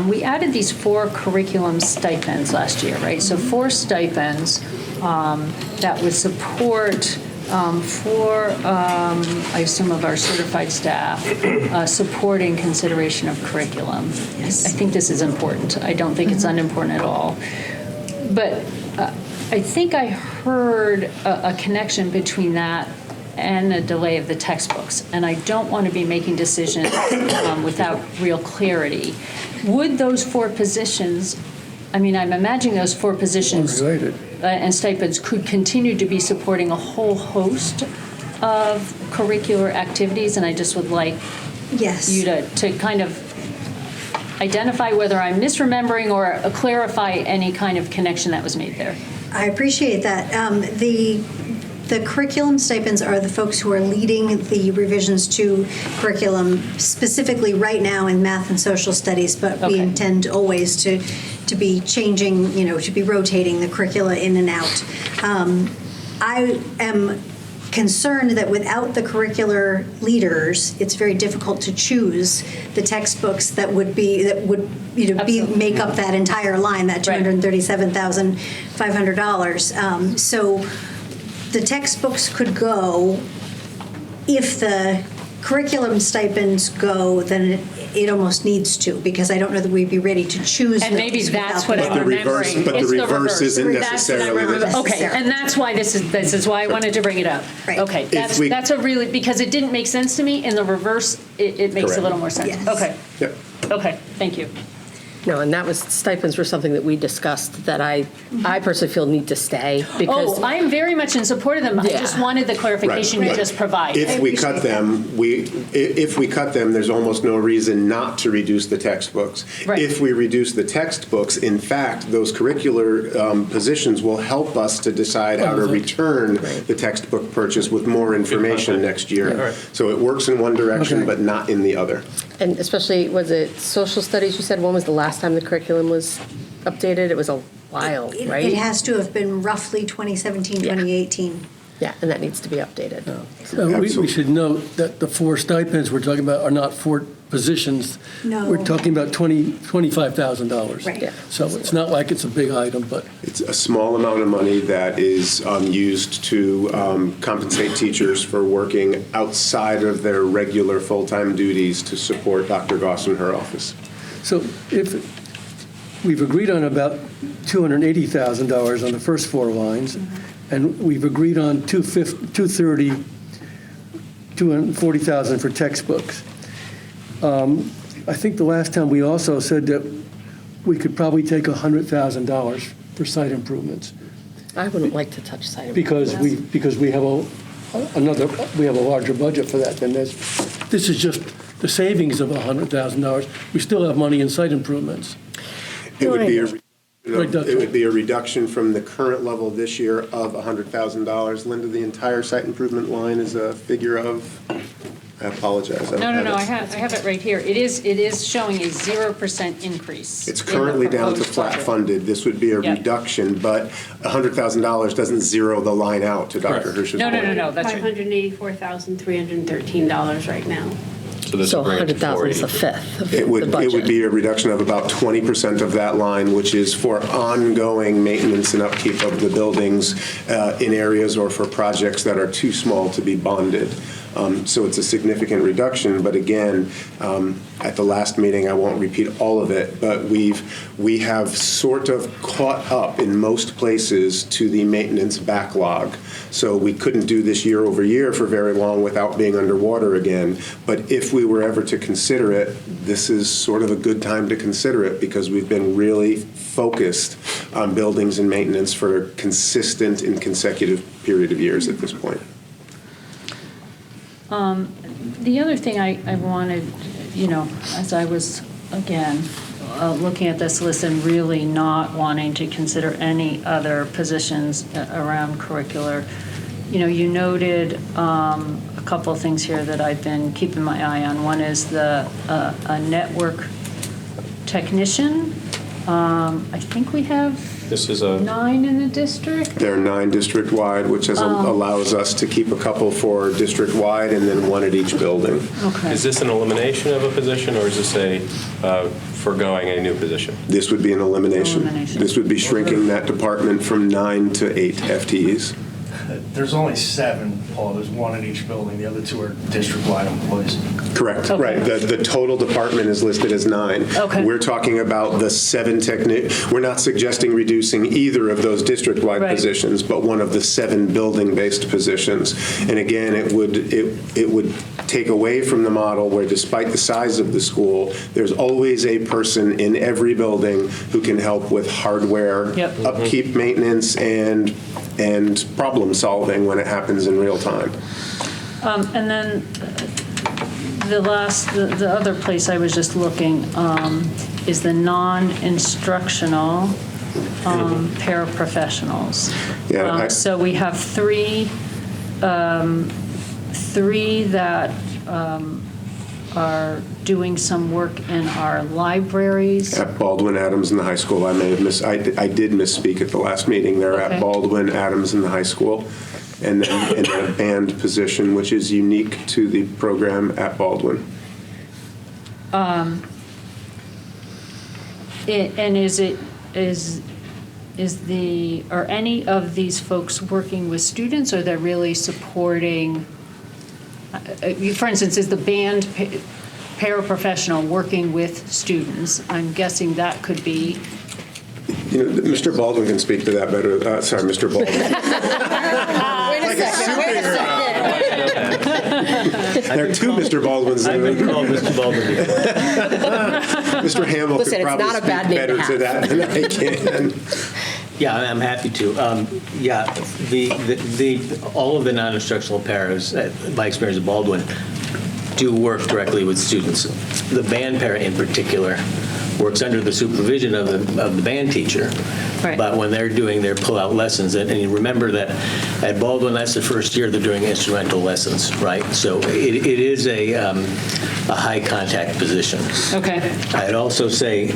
A: We added these 4 curriculum stipends last year, right? So 4 stipends that would support for, I assume, of our certified staff, supporting consideration of curriculum. Yes. I think this is important. I don't think it's unimportant at all. I think I heard a connection between that and the delay of the textbooks, and I don't want to be making decisions without real clarity. Would those 4 positions, I mean, I'm imagining those 4 positions and stipends could continue to be supporting a whole host of curricular activities, and I just would like you to kind of identify whether I'm misremembering or clarify any kind of connection that was made there.
Q: I appreciate that. The curriculum stipends are the folks who are leading the revisions to curriculum, specifically right now in math and social studies, but we intend always to be changing, to be rotating the curricula in and out. I am concerned that without the curricular leaders, it's very difficult to choose the textbooks that would make up that entire line, that $237,500. So the textbooks could go. If the curriculum stipends go, then it almost needs to, because I don't know that we'd be ready to choose.
A: And maybe that's what I'm remembering.
B: But the reverse isn't necessarily.
A: Okay, and that's why this is why I wanted to bring it up.
Q: Right.
A: Okay, that's a really, because it didn't make sense to me. In the reverse, it makes a little more sense.
Q: Yes.
A: Okay.
B: Yep.
A: Okay, thank you.
D: No, and that was, stipends were something that we discussed that I personally feel need to stay because.
A: I am very much in support of them. I just wanted the clarification you just provided.
B: If we cut them, there's almost no reason not to reduce the textbooks.
A: Right.
B: If we reduce the textbooks, in fact, those curricular positions will help us to decide how to return the textbook purchase with more information next year.
C: Right.
B: So it works in one direction, but not in the other.
D: And especially, was it social studies, you said? When was the last time the curriculum was updated? It was a while, right?
Q: It has to have been roughly 2017, 2018.
D: Yeah, and that needs to be updated.
P: We should note that the 4 stipends we're talking about are not 4 positions.
Q: No.
P: We're talking about $25,000.
Q: Right. Yeah.
P: So it's not like it's a big item, but.
B: It's a small amount of money that is used to compensate teachers for working outside of their regular full-time duties to support Dr. Goss in her office.
P: So if we've agreed on about $280,000 on the first 4 lines, and we've agreed on $240,000 for textbooks. I think the last time we also said that we could probably take $100,000 for site improvements.
D: I wouldn't like to touch site improvements.
P: Because we have a larger budget for that than this. This is just the savings of $100,000. We still have money in site improvements.
B: It would be a reduction from the current level this year of $100,000. Linda, the entire site improvement line is a figure of, I apologize.
A: No, I have it right here. It is showing a 0% increase.
B: It's currently down to flat funded. This would be a reduction, but $100,000 doesn't zero the line out to Dr. Hirsch's point.
A: No, that's right.
K: $584,313 right now.
D: So 100,000 is a fifth of the budget.
B: It would be a reduction of about 20% of that line, which is for ongoing maintenance and upkeep of the buildings in areas or for projects that are too small to be bonded. So it's a significant reduction, but again, at the last meeting, I won't repeat all of it, but we have sort of caught up in most places to the maintenance backlog. So we couldn't do this year over year for very long without being underwater again. But if we were ever to consider it, this is sort of a good time to consider it because we've been really focused on buildings and maintenance for a consistent and consecutive period of years at this point.
A: The other thing I wanted, as I was, again, looking at this list and really not wanting to consider any other positions around curricular, you noted a couple of things here that I've been keeping my eye on. One is a network technician. I think we have
C: This is
A: 9 in the district.
B: There are 9 district-wide, which allows us to keep a couple for district-wide and then 1 at each building.
A: Okay.
C: Is this an elimination of a position, or is this a foregoing a new position?
B: This would be an elimination. This would be shrinking that department from 9 to 8 FTEs.
J: There's only 7, Paul. There's 1 in each building. The other 2 are district-wide employees.
B: Correct,
A: Okay.
B: right. The total department is listed as 9.
A: Okay.
B: We're talking about the 7 we're not suggesting reducing either of those district-wide
A: Right.
B: positions, but one of the 7 building-based positions. And again, it would take away from the model where, despite the size of the school, there's always a person in every building who can help with hardware, upkeep, maintenance, and problem solving when it happens in real time.
A: And then the other place I was just looking is the non-instructional paraprofessionals.
B: Yeah,
A: So we have three that are doing some work in our libraries.
B: At Baldwin, Adams, and the high school. I did misspeak at the last meeting. They're
A: Okay.
B: at Baldwin, Adams, and the high school. And then in a band position, which is unique to the program at Baldwin.
A: And are any of these folks working with students, or they're really supporting, for instance, is the band paraprofessional working with students? I'm guessing that could be.
B: Mr. Baldwin can speak to that better. Sorry, Mr. Baldwin.
D: Wait a second.
B: There are 2 Mr. Baldwins.
R: I've been called Mr. Baldwin before.
B: Mr. Hamill
D: Listen,
B: could
D: it's
B: probably
D: not a
B: speak
D: bad name
B: better
D: to
B: to
D: have.
B: that than I can.
R: Yeah, I'm happy to. All of the non-instructional paras, my experience at Baldwin, do work directly with students. The band para in particular works under the supervision of the band teacher.
A: Right.
R: But when they're doing their pull-out lessons, and you remember that at Baldwin, that's the first year they're doing instrumental lessons, right? So it is a high-contact position.
A: Okay.
R: I'd also say,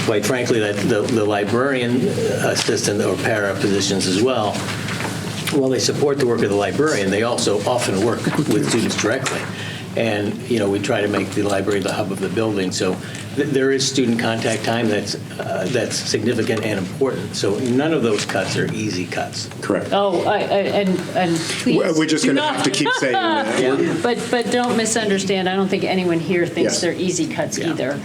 R: quite frankly, that the librarian assistant or para positions as well, while they support the work of the librarian, they also often work with students directly. And, we try to make the library the hub of the building. So there is student contact time that's significant and important. So none of those cuts are easy cuts.
B: Correct.
A: Oh, and please.
B: We're just
A: do
B: going to
A: not-
B: have to keep saying that.
A: But don't misunderstand. I don't think anyone here thinks
B: Yes.
A: they're easy cuts either.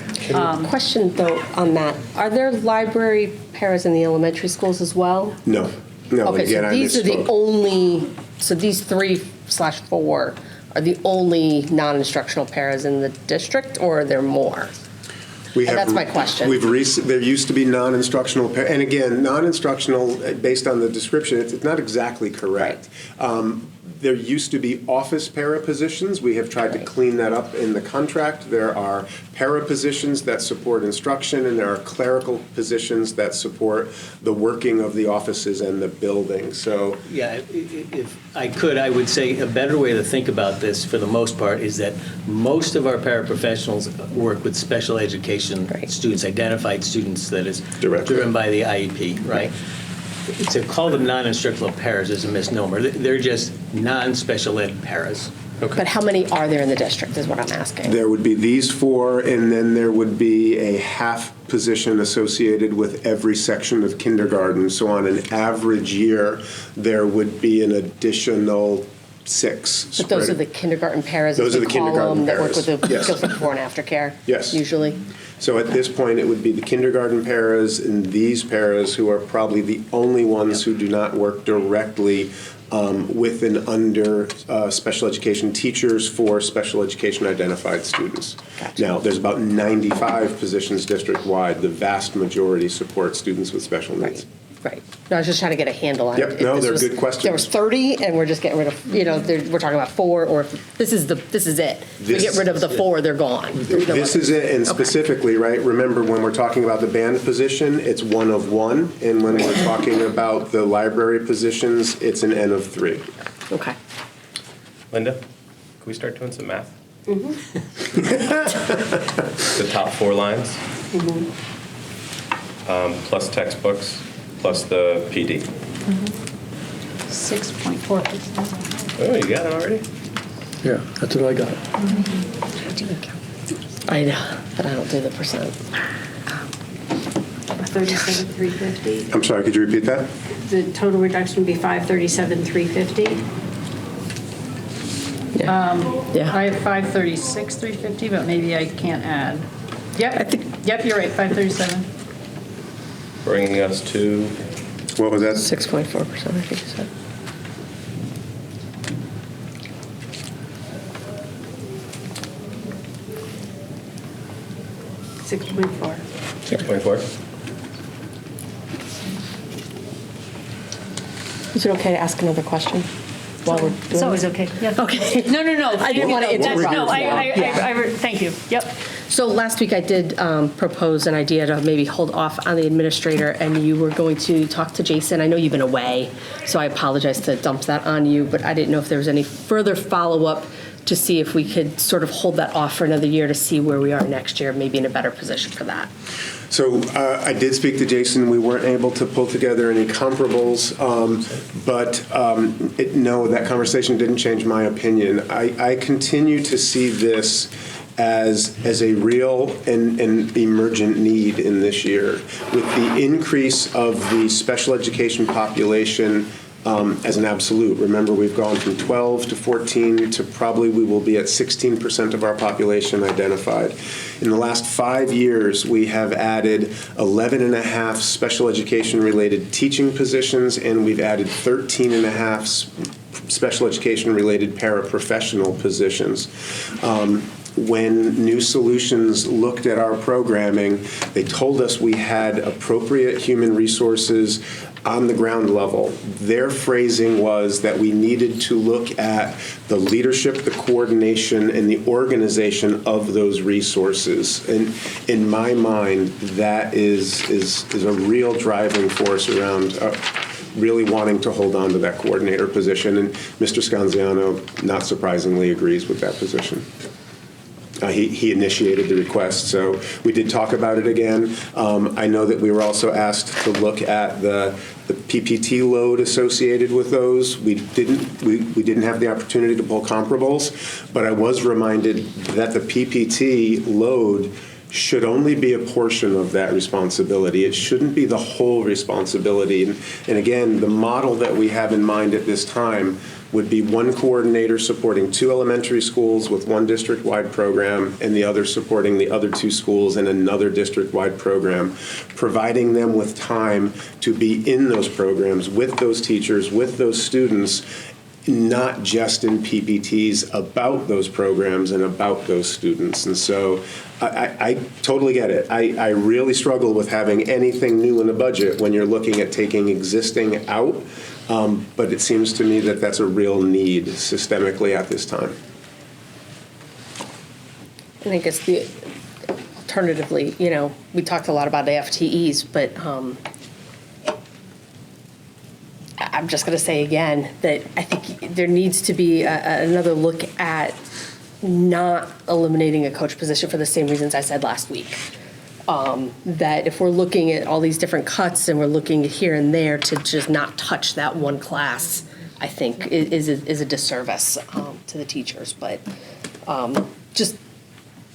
D: Question, though, on that. Are there library paras in the elementary schools as well?
B: No.
D: Okay,
B: Again,
D: so
B: I
D: these are the
B: misspoke.
D: only, so these 3/4 are the only non-instructional paras in the district, or are there more? And that's my question.
B: There used to be non-instructional, and again, non-instructional, based on the description, it's not exactly correct. There used to be office para positions. We have tried to clean that up in the contract. There are para positions that support instruction, and there are clerical positions that support the working of the offices and the building. So,
R: Yeah, if I could, I would say a better way to think about this, for the most part, is that most of our paraprofessionals work with special education students, identified students that is driven by the IEP, right? To call them non-instructional paras is a misnomer. They're just non-special ed paras.
D: But how many are there in the district is what I'm asking.
B: there would be these 4, and then there would be a half position associated with every section of kindergarten. So on an average year, there would be an additional 6.
D: But those are the kindergarten paras,
B: Those
D: as
B: are
D: we
B: the
D: call
B: kindergarten
D: them, that work
B: paras.
D: with the
B: Yes.
D: Guilford before and after care?
B: Yes.
D: Usually?
B: So at this point, it would be the kindergarten paras and these paras who are probably the only ones who do not work directly with and under special education teachers for special education identified students. Now, there's about 95 positions district-wide. The vast majority support students with special needs.
D: Right. No, I was just trying to get a handle on
B: Yep,
D: it. If
B: no,
D: this
B: they're
D: was-
B: good questions.
D: There was 30, and we're just getting rid of, we're talking about 4, or if this is it. We
B: This-
D: get rid of the 4, they're gone.
B: This is it, and
D: Okay.
B: specifically, right, remember, when we're talking about the band position, it's 1 of 1, and when we're talking about the library positions, it's an N of 3.
D: Okay.
C: Linda, can we start doing some math?
D: Mm-hmm.
C: The top 4 lines, plus textbooks, plus the PD.
A: 6.4%.
C: Oh, you got it already?
P: Yeah, that's what I got.
D: I know, but I don't do the percent.
S: 37,350.
B: I'm sorry, could you repeat that?
S: The total reduction would be 537,350.
A: I have 536, 350, but maybe I can't add. Yep, you're right, 537.
C: Bringing us to?
B: What was that?
D: 6.4%, I think you said.
C: $6.4.
D: Is it okay to ask another question while we're doing
A: It's always
D: this?
A: okay. Yeah.
D: Okay.
A: No.
D: I didn't want to interrupt.
A: No, thank you. Yep.
D: So last week I did propose an idea to maybe hold off on the administrator, and you were going to talk to Jason. I know you've been away, so I apologize to dump that on you, but I didn't know if there was any further follow-up to see if we could sort of hold that off for another year to see where we are next year, maybe in a better position for that.
B: So I did speak to Jason. We weren't able to pull together any comparables, but no, that conversation didn't change my opinion. I continue to see this as a real and emergent need in this year. With the increase of the special education population as an absolute. Remember, we've gone from 12 to 14 to probably we will be at 16% of our population identified. In the last 5 years, we have added 11.5 special education-related teaching positions, and we've added 13.5 special education-related paraprofessional positions. When New Solutions looked at our programming, they told us we had appropriate human resources on the ground level. Their phrasing was that we needed to look at the leadership, the coordination, and the organization of those resources. And in my mind, that is a real driving force around really wanting to hold on to that coordinator position. And Mr. Scanziano, not surprisingly, agrees with that position. He initiated the request, so we did talk about it again. I know that we were also asked to look at the PPT load associated with those. We didn't have the opportunity to pull comparables, but I was reminded that the PPT load should only be a portion of that responsibility. It shouldn't be the whole responsibility. And again, the model that we have in mind at this time would be one coordinator supporting 2 elementary schools with one district-wide program and the other supporting the other 2 schools in another district-wide program, providing them with time to be in those programs with those teachers, with those students, not just in PPTs about those programs and about those students. And so I totally get it. I really struggle with having anything new in the budget when you're looking at taking existing out. But it seems to me that that's a real need systemically at this time.
D: And I guess alternatively, we talked a lot about FTEs, but I'm just going to say again that I think there needs to be another look at not eliminating a coach position for the same reasons I said last week. That if we're looking at all these different cuts and we're looking here and there to just not touch that one class, I think is a disservice to the teachers. But just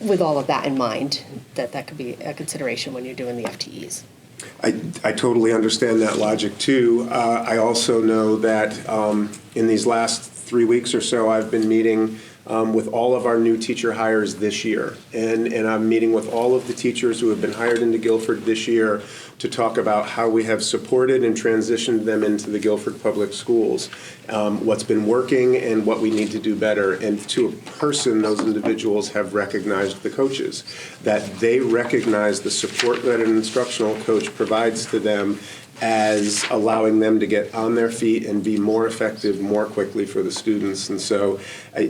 D: with all of that in mind, that could be a consideration when you're doing the FTEs.
B: I totally understand that logic too. I also know that in these last 3 weeks or so, I've been meeting with all of our new teacher hires this year. And I'm meeting with all of the teachers who have been hired into Guilford this year to talk about how we have supported and transitioned them into the Guilford Public Schools, what's been working and what we need to do better. And to a person, those individuals have recognized the coaches, that they recognize the support that an instructional coach provides to them as allowing them to get on their feet and be more effective more quickly for the students. And so I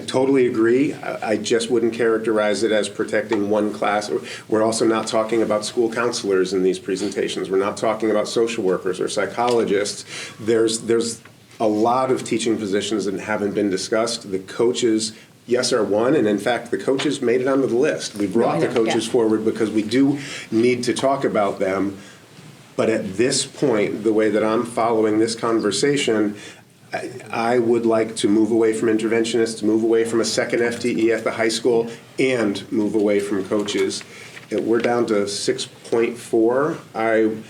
B: totally agree. I just wouldn't characterize it as protecting one class. We're also not talking about school counselors in these presentations. We're not talking about social workers or psychologists. There's a lot of teaching positions that haven't been discussed. The coaches, yes, are one, and in fact, the coaches made it onto the list. We brought the coaches forward because we do need to talk about them. But at this point, the way that I'm following this conversation, I would like to move away from interventionists, move away from a second FTE at the high school, and move away from coaches. We're down to 6.4.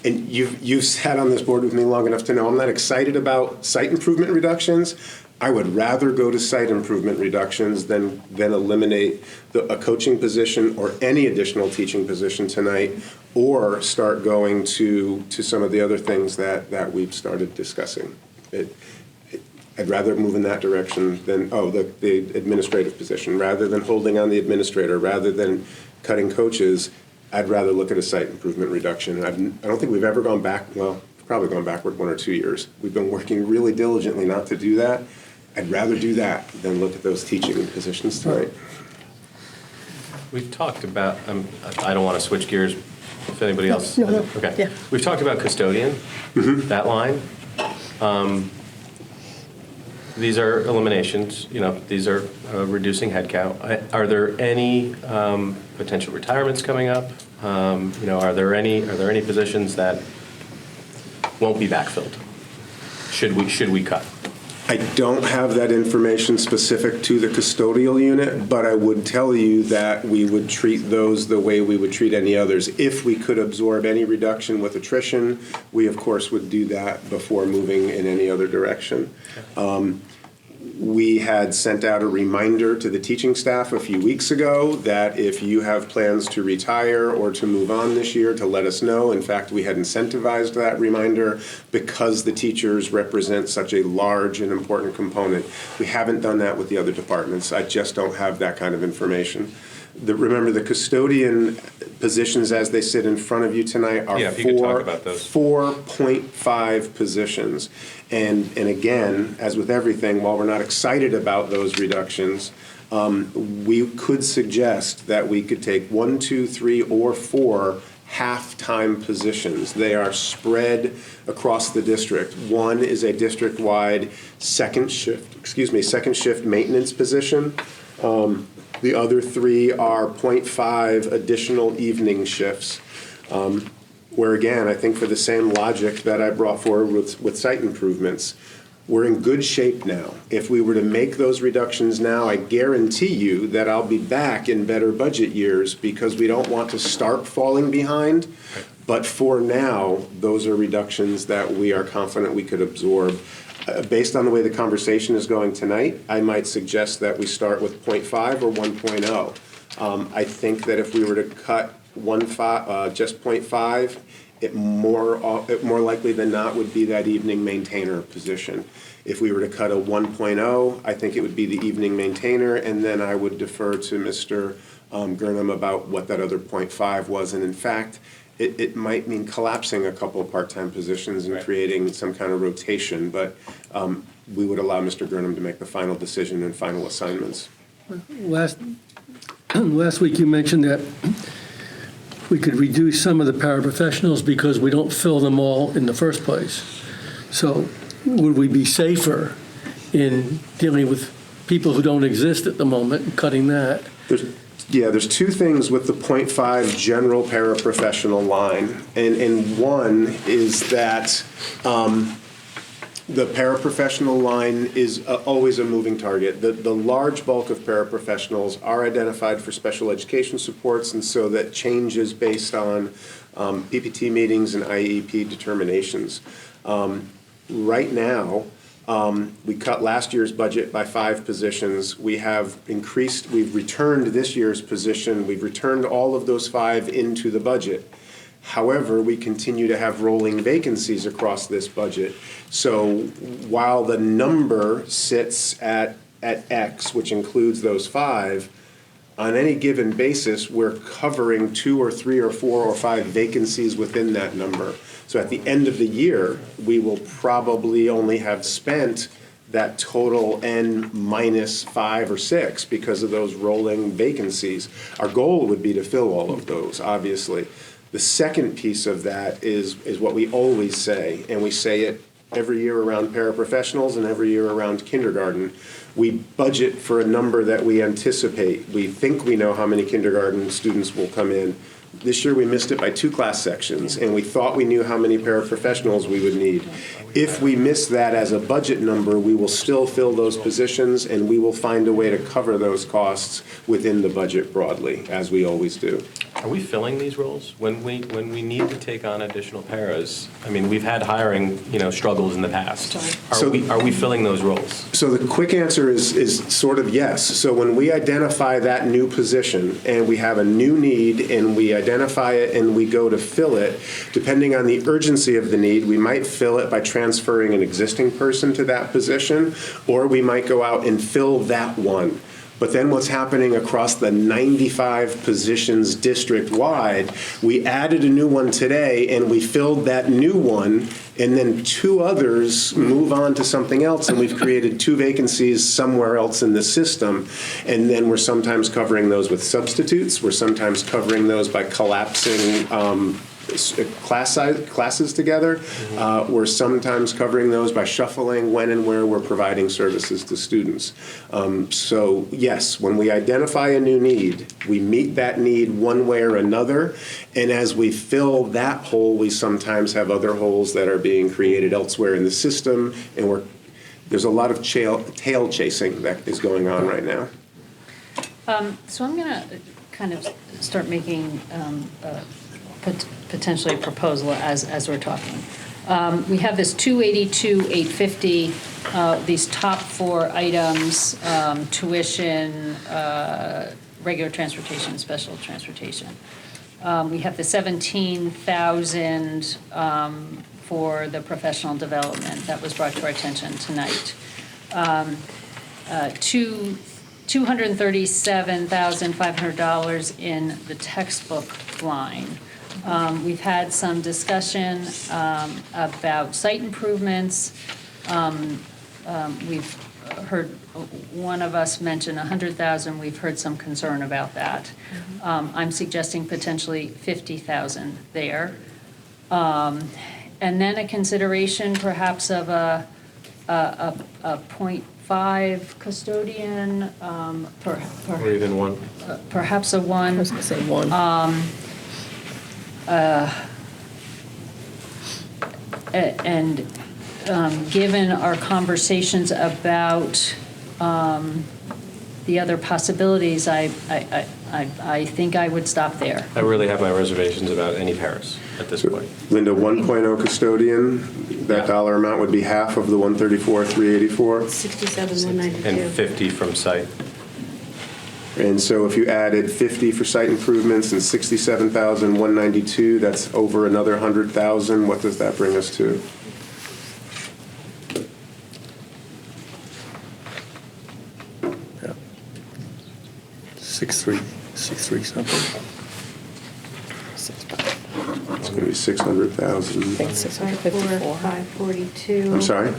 B: And you've sat on this board with me long enough to know I'm not excited about site improvement reductions, I would rather go to site improvement reductions than eliminate a coaching position or any additional teaching position tonight, or start going to some of the other things that we've started discussing. I'd rather move in that direction than, the administrative position. Rather than holding on the administrator, rather than cutting coaches, I'd rather look at a site improvement reduction. I don't think we've ever gone back, well, probably gone backward 1 or 2 years. We've been working really diligently not to do that. I'd rather do that than look at those teaching positions tonight.
C: We've talked about, I don't want to switch gears if anybody else.
D: No.
C: Okay.
D: Yeah.
C: We've talked about custodian, that line. These are eliminations, these are reducing headcount. Are there any potential retirements coming up? Are there any positions that won't be backfilled? Should we cut?
B: I don't have that information specific to the custodial unit, but I would tell you that we would treat those the way we would treat any others. If we could absorb any reduction with attrition, we of course would do that before moving in any other direction. We had sent out a reminder to the teaching staff a few weeks ago that if you have plans to retire or to move on this year, to let us know. In fact, we had incentivized that reminder because the teachers represent such a large and important component. We haven't done that with the other departments. I just don't have that kind of information. Remember, the custodian positions as they sit in front of you tonight are
C: if you could talk about those.
B: 4.5 positions. And again, as with everything, while we're not excited about those reductions, we could suggest that we could take 1, 2, 3, or 4 half-time positions. They are spread across the district. One is a district-wide second shift maintenance position. The other 3 are 0.5 additional evening shifts, where again, I think for the same logic that I brought forward with site improvements, we're in good shape now. If we were to make those reductions now, I guarantee you that I'll be back in better budget years because we don't want to start falling behind. But for now, those are reductions that we are confident we could absorb. Based on the way the conversation is going tonight, I might suggest that we start with 0.5 or 1.0. I think that if we were to cut just 0.5, it more likely than not would be that evening maintainer position. If we were to cut a 1.0, I think it would be the evening maintainer, and then I would defer to Mr. Gurnham about what that other 0.5 was. And in fact, it might mean collapsing a couple of part-time positions and creating some kind of rotation, but we would allow Mr. Gurnham to make the final decision and final assignments.
P: Last week you mentioned that we could reduce some of the paraprofessionals because we don't fill them all in the first place. So would we be safer in dealing with people who don't exist at the moment and cutting that?
B: There's 2 things with the 0.5 general paraprofessional line, and one is that the paraprofessional line is always a moving target. The large bulk of paraprofessionals are identified for special education supports, and so that changes based on PPT meetings and IEP determinations. Right now, we cut last year's budget by 5 positions. We've returned this year's position. We've returned all of those 5 into the budget. However, we continue to have rolling vacancies across this budget. So while the number sits at X, which includes those 5, on any given basis, we're covering 2 or 3 or 4 or 5 vacancies within that number. So at the end of the year, we will probably only have spent that total N minus 5 or 6 because of those rolling vacancies. Our goal would be to fill all of those, obviously. The second piece of that is what we always say, and we say it every year around paraprofessionals and every year around kindergarten. We budget for a number that we anticipate. We think we know how many kindergarten students will come in. This year we missed it by 2 class sections, and we thought we knew how many paraprofessionals we would need. If we miss that as a budget number, we will still fill those positions, and we will find a way to cover those costs within the budget broadly, as we always do.
C: Are we filling these roles when we need to take on additional paras? I mean, we've had hiring, struggles in the past. Are we filling those roles?
B: So the quick answer is sort of yes. So when we identify that new position and we have a new need and we identify it and we go to fill it, depending on the urgency of the need, we might fill it by transferring an existing person to that position, or we might go out and fill that one. But then what's happening across the 95 positions district-wide, we added a new one today and we filled that new one, and then 2 others move on to something else, and we've created 2 vacancies somewhere else in the system. And then we're sometimes covering those with substitutes. We're sometimes covering those by collapsing classes together. We're sometimes covering those by shuffling when and where we're providing services to students. So yes, when we identify a new need, we meet that need one way or another, and as we fill that hole, we sometimes have other holes that are being created elsewhere in the system, and there's a lot of tail chasing that is going on right now.
A: So I'm going to kind of start making potentially a proposal as we're talking. We have this 282, 850, these top 4 items, tuition, regular transportation, special transportation. We have the 17,000 for the professional development that was brought to our attention tonight. $237,500 in the textbook line. We've had some discussion about site improvements. We've heard one of us mention 100,000. We've heard some concern about that. I'm suggesting potentially 50,000 there. And then a consideration perhaps of a 0.5 custodian.
C: Or even 1.
A: Perhaps a 1.
D: I was going to say 1.
A: And given our conversations about the other possibilities, I think I would stop there.
C: I really have my reservations about any paras at this point.
B: Linda, 1.0 custodian, that dollar amount would be half of the 134,384.
S: 67,192.
C: And 50 from site.
B: And so if you added 50 for site improvements and 67,192, that's over another 100,000. What does that bring us to?
P: Yeah. 6.3 something.
B: It's going to be 600,000.
S: 542.
B: I'm sorry?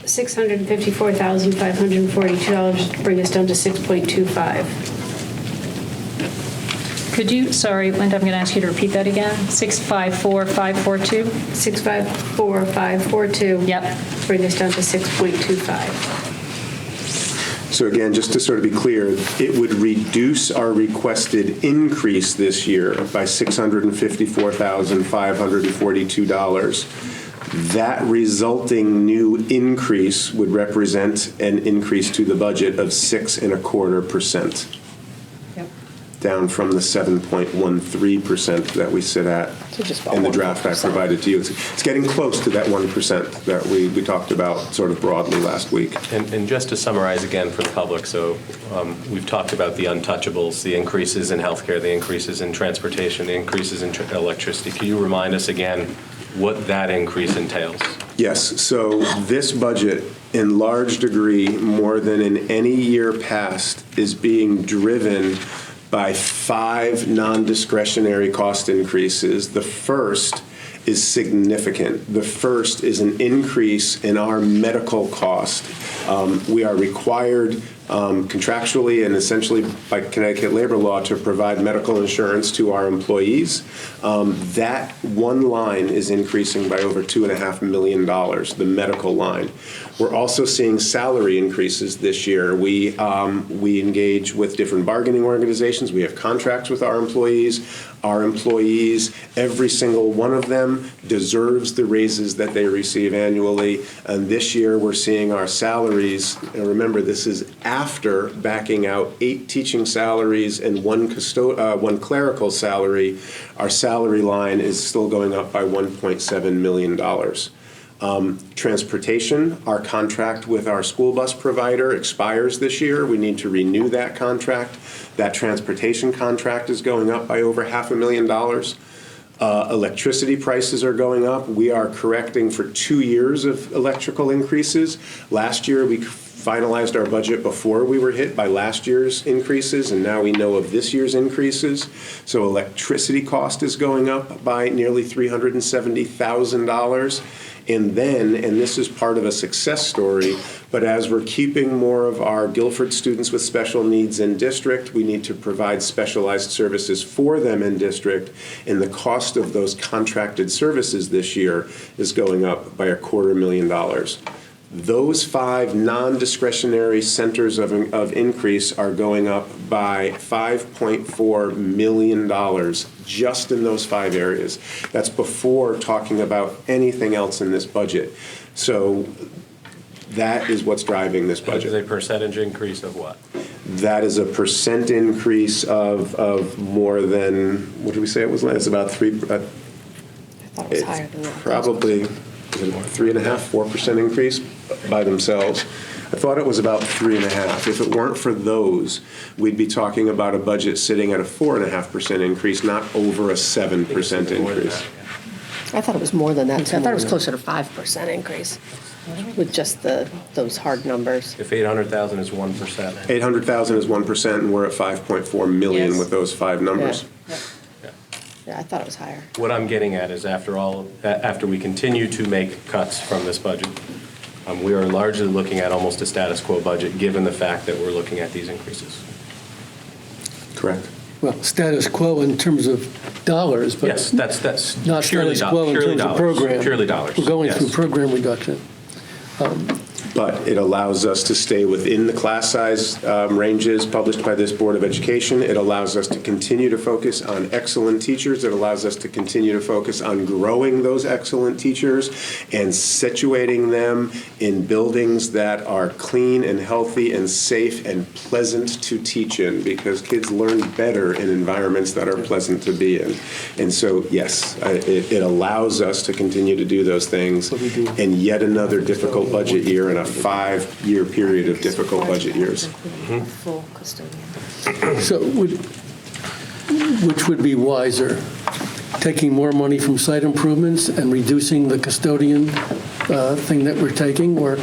S: $654,542 to bring us down to 6.25.
A: Could you, sorry, Linda, I'm going to ask you to repeat that again. 654,542?
S: 654,542.
A: Yep.
S: Bring us down to 6.25.
B: So again, just to sort of be clear, it would reduce our requested increase this year by $654,542. That resulting new increase would represent an increase to the budget of 6.25%.
A: Yep.
B: Down from the 7.13% that we sit at in the draft I provided to you. It's getting close to that 1% that we talked about sort of broadly last week.
C: And just to summarize again for the public, so we've talked about the untouchables, the increases in healthcare, the increases in transportation, the increases in electricity. Can you remind us again what that increase entails?
B: Yes, so this budget, in large degree, more than in any year past, is being driven by 5 non-discretionary cost increases. The first is significant. The first is an increase in our medical cost. We are required contractually and essentially by Connecticut labor law to provide medical insurance to our employees. That one line is increasing by over $2.5 million, the medical line. We're also seeing salary increases this year. We engage with different bargaining organizations. We have contracts with our employees. Our employees, every single one of them, deserves the raises that they receive annually. And this year, we're seeing our salaries, and remember, this is after backing out 8 teaching salaries and one clerical salary, our salary line is still going up by $1.7 million. Transportation, our contract with our school bus provider expires this year. We need to renew that contract. That transportation contract is going up by over $500,000. Electricity prices are going up. We are correcting for 2 years of electrical increases. Last year, we finalized our budget before we were hit by last year's increases, and now we know of this year's increases. So electricity cost is going up by nearly $370,000. And then, and this is part of a success story, but as we're keeping more of our Guilford students with special needs in district, we need to provide specialized services for them in district, and the cost of those contracted services this year is going up by $250,000. Those 5 non-discretionary centers of increase are going up by $5.4 million just in those 5 areas. That's before talking about anything else in this budget. So that is what's driving this budget.
C: Is a percentage increase of what?
B: That is a percent increase of more than, what did we say it was? It's about 3. I
D: thought it was higher than that.
B: Probably 3.5–4% increase by themselves. I thought it was about 3.5. If it weren't for those, we'd be talking about a budget sitting at a 4.5% increase, not over a 7% increase.
D: I thought it was more than that, too. I thought it was closer to 5% increase with just those hard numbers.
C: If 800,000 is 1%.
B: 800,000 is 1%, and we're at 5.4 million
D: Yes.
B: with those 5 numbers.
D: Yeah, I thought it was higher.
C: What I'm getting at is after we continue to make cuts from this budget, we are largely looking at almost a status quo budget, given the fact that we're looking at these increases.
B: Correct.
P: Well, status quo in terms of dollars, but
C: Yes, that's
P: not
C: purely
P: status quo in
C: purely
P: terms of
C: dollars.
P: program.
C: Purely dollars.
P: We're going
C: yes.
P: through program reduction.
B: But it allows us to stay within the class size ranges published by this Board of Education. It allows us to continue to focus on excellent teachers. It allows us to continue to focus on growing those excellent teachers and situating them in buildings that are clean and healthy and safe and pleasant to teach in, because kids learn better in environments that are pleasant to be in. And so, yes, it allows us to continue to do those things. And yet another difficult budget year and a 5-year period of difficult budget years.
D: Full custodian.
P: So which would be wiser? Taking more money from site improvements and reducing the custodian thing that we're taking, or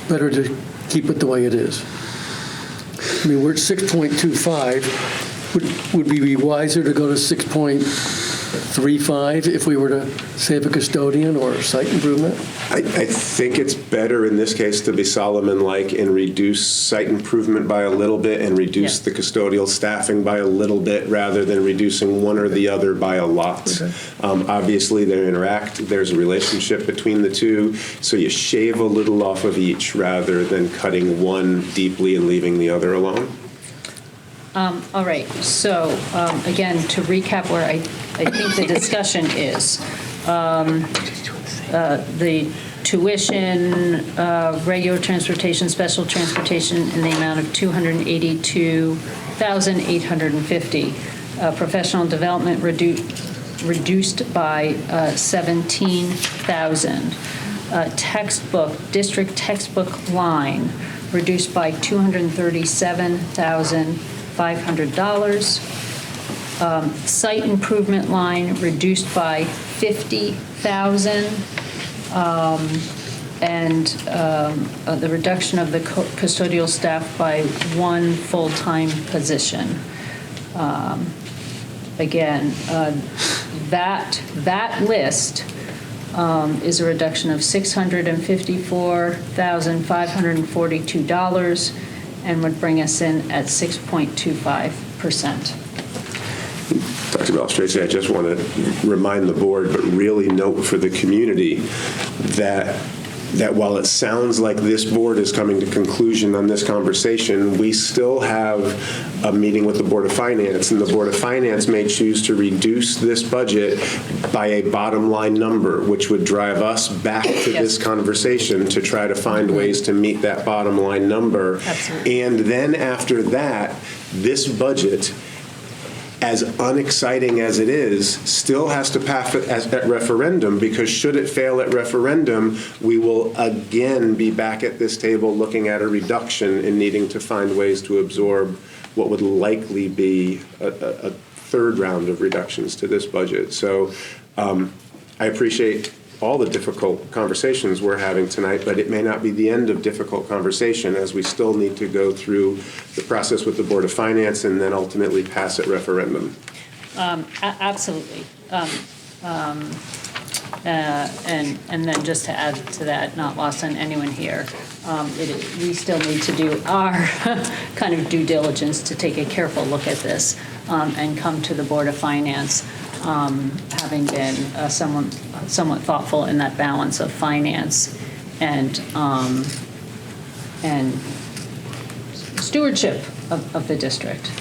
P: better to keep it the way it is? I mean, we're at 6.25. Would we be wiser to go to 6.35 if we were to save a custodian or site improvement?
B: I think it's better in this case to be Solomon-like and reduce site improvement by a little bit and reduce the custodial staffing by a little bit, rather than reducing one or the other by a lot. Okay. Obviously, they interact. There's a relationship between the two, so you shave a little off of each rather than cutting one deeply and leaving the other alone.
A: All right, so again, to recap where I think the discussion is, the tuition, regular transportation, special transportation in the amount of $282,850. Professional development reduced by $17,000. District textbook line reduced by $237,500. Site improvement line reduced by $50,000. And the reduction of the custodial staff by 1 full-time position. Again, that list is a reduction of $654,542 and would bring us in at 6.25%.
B: Dr. Balstraci, I just want to remind the board, but really note for the community, that that while it sounds like this board is coming to conclusion on this conversation, we still have a meeting with the Board of Finance, and the Board of Finance may choose to reduce this budget by a bottom line number, which would drive us back to this conversation to try to find ways to meet that bottom line number.
A: Absolutely.
B: And then after that, this budget, as unexciting as it is, still has to pass it at referendum, because should it fail at referendum, we will again be back at this table looking at a reduction and needing to find ways to absorb what would likely be a third round of reductions to this budget. So I appreciate all the difficult conversations we're having tonight, but it may not be the end of difficult conversation, as we still need to go through the process with the Board of Finance and then ultimately pass at referendum.
A: Absolutely. And then just to add to that, not lost on anyone here, we still need to do our kind of due diligence to take a careful look at this and come to the Board of Finance, having been somewhat thoughtful in that balance of finance and stewardship of the district.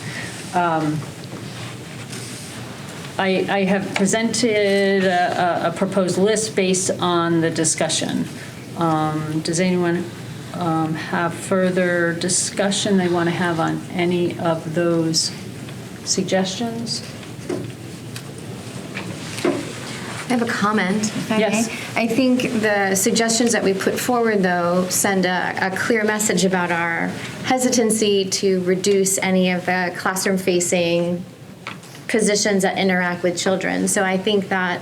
A: I have presented a proposed list based on the discussion. Does anyone have further discussion they want to have on any of those suggestions?
T: I have a comment, if I
A: Yes.
T: may. I think the suggestions that we put forward, though, send a clear message about our hesitancy to reduce any of the classroom-facing positions that interact with children. So I think that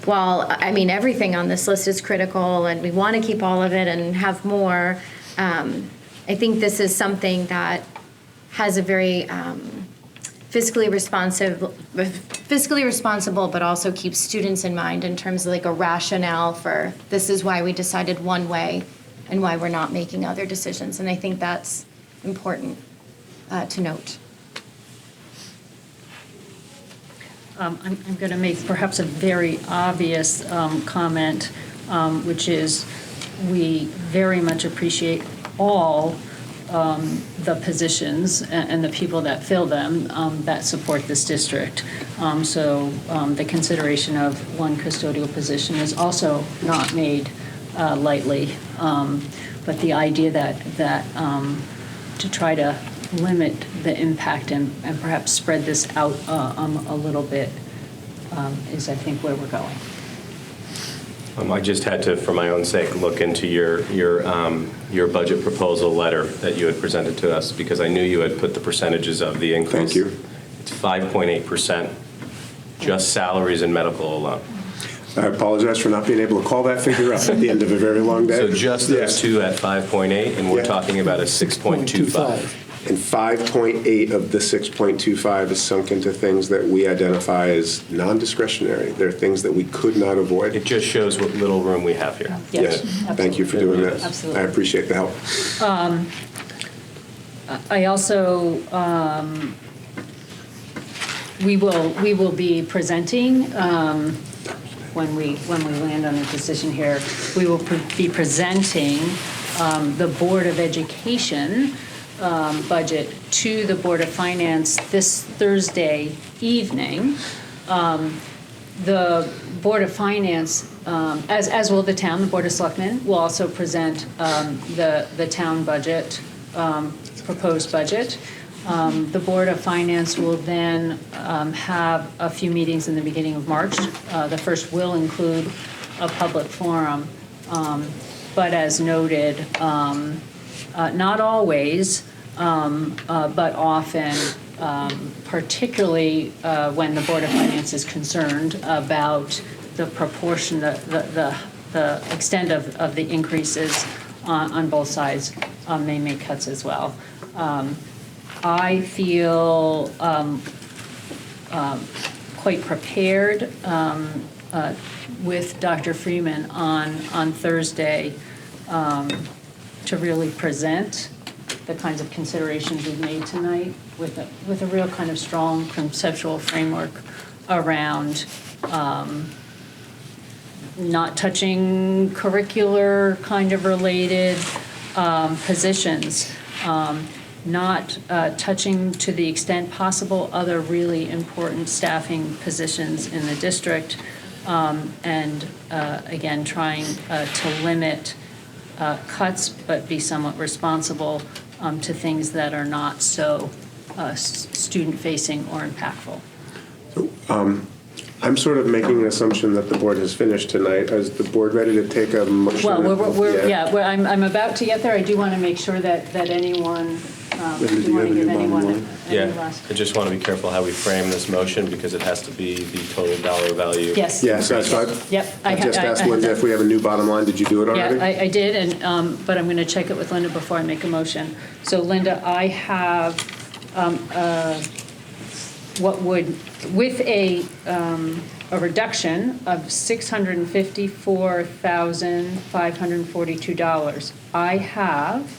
T: while, I mean, everything on this list is critical and we want to keep all of it and have more, I think this is something that has a very fiscally responsible, but also keeps students in mind in terms of like a rationale for this is why we decided one way and why we're not making other decisions. And I think that's important to note.
A: I'm going to make perhaps a very obvious comment, which is we very much appreciate all the positions and the people that fill them that support this district. So the consideration of one custodial position is also not made lightly. But the idea that to try to limit the impact and perhaps spread this out a little bit is, I think, where we're going.
C: I just had to, for my own sake, look into your budget proposal letter that you had presented to us, because I knew you had put the percentages of the increase.
B: Thank you.
C: It's 5.8%, just salaries and medical alone.
B: I apologize for not being able to call that figure up at the end of a very long day.
C: So just those two at 5.8, and we're talking about a 6.25.
B: And 5.8 of the 6.25 is sunk into things that we identify as non-discretionary. They're things that we could not avoid.
C: It just shows what little room we have here.
A: Yes,
B: Thank you for doing that.
A: Absolutely.
B: I appreciate the help.
A: I also, we will be presenting, when we land on a decision here, we will be presenting the Board of Education budget to the Board of Finance this Thursday evening. The Board of Finance, as will the town, the Board of Selectmen, will also present the town budget, proposed budget. The Board of Finance will then have a few meetings in the beginning of March. The first will include a public forum, but as noted, not always, but often, particularly when the Board of Finance is concerned about the proportion, the extent of the increases on both sides, may make cuts as well. I feel quite prepared with Dr. Freeman on Thursday to really present the kinds of considerations we've made tonight with a real kind of strong conceptual framework around not touching curricular kind of related positions, not touching to the extent possible other really important staffing positions in the district, and again, trying to limit cuts but be somewhat responsible to things that are not so student-facing or impactful.
B: I'm sort of making an assumption that the board has finished tonight. Is the board ready to take a motion?
A: Well, I'm about to get there. I do want to make sure that anyone,
B: Linda, do you have a new bottom line?
C: Yeah, I just want to be careful how we frame this motion because it has to be the total dollar value.
A: Yes.
B: Yes, that's right.
A: Yep.
B: I just asked Linda if we have a new bottom line. Did you do it already?
A: Yeah, I did, and but I'm going to check it with Linda before I make a motion. So Linda, I have what would, with a reduction of $654,542, I have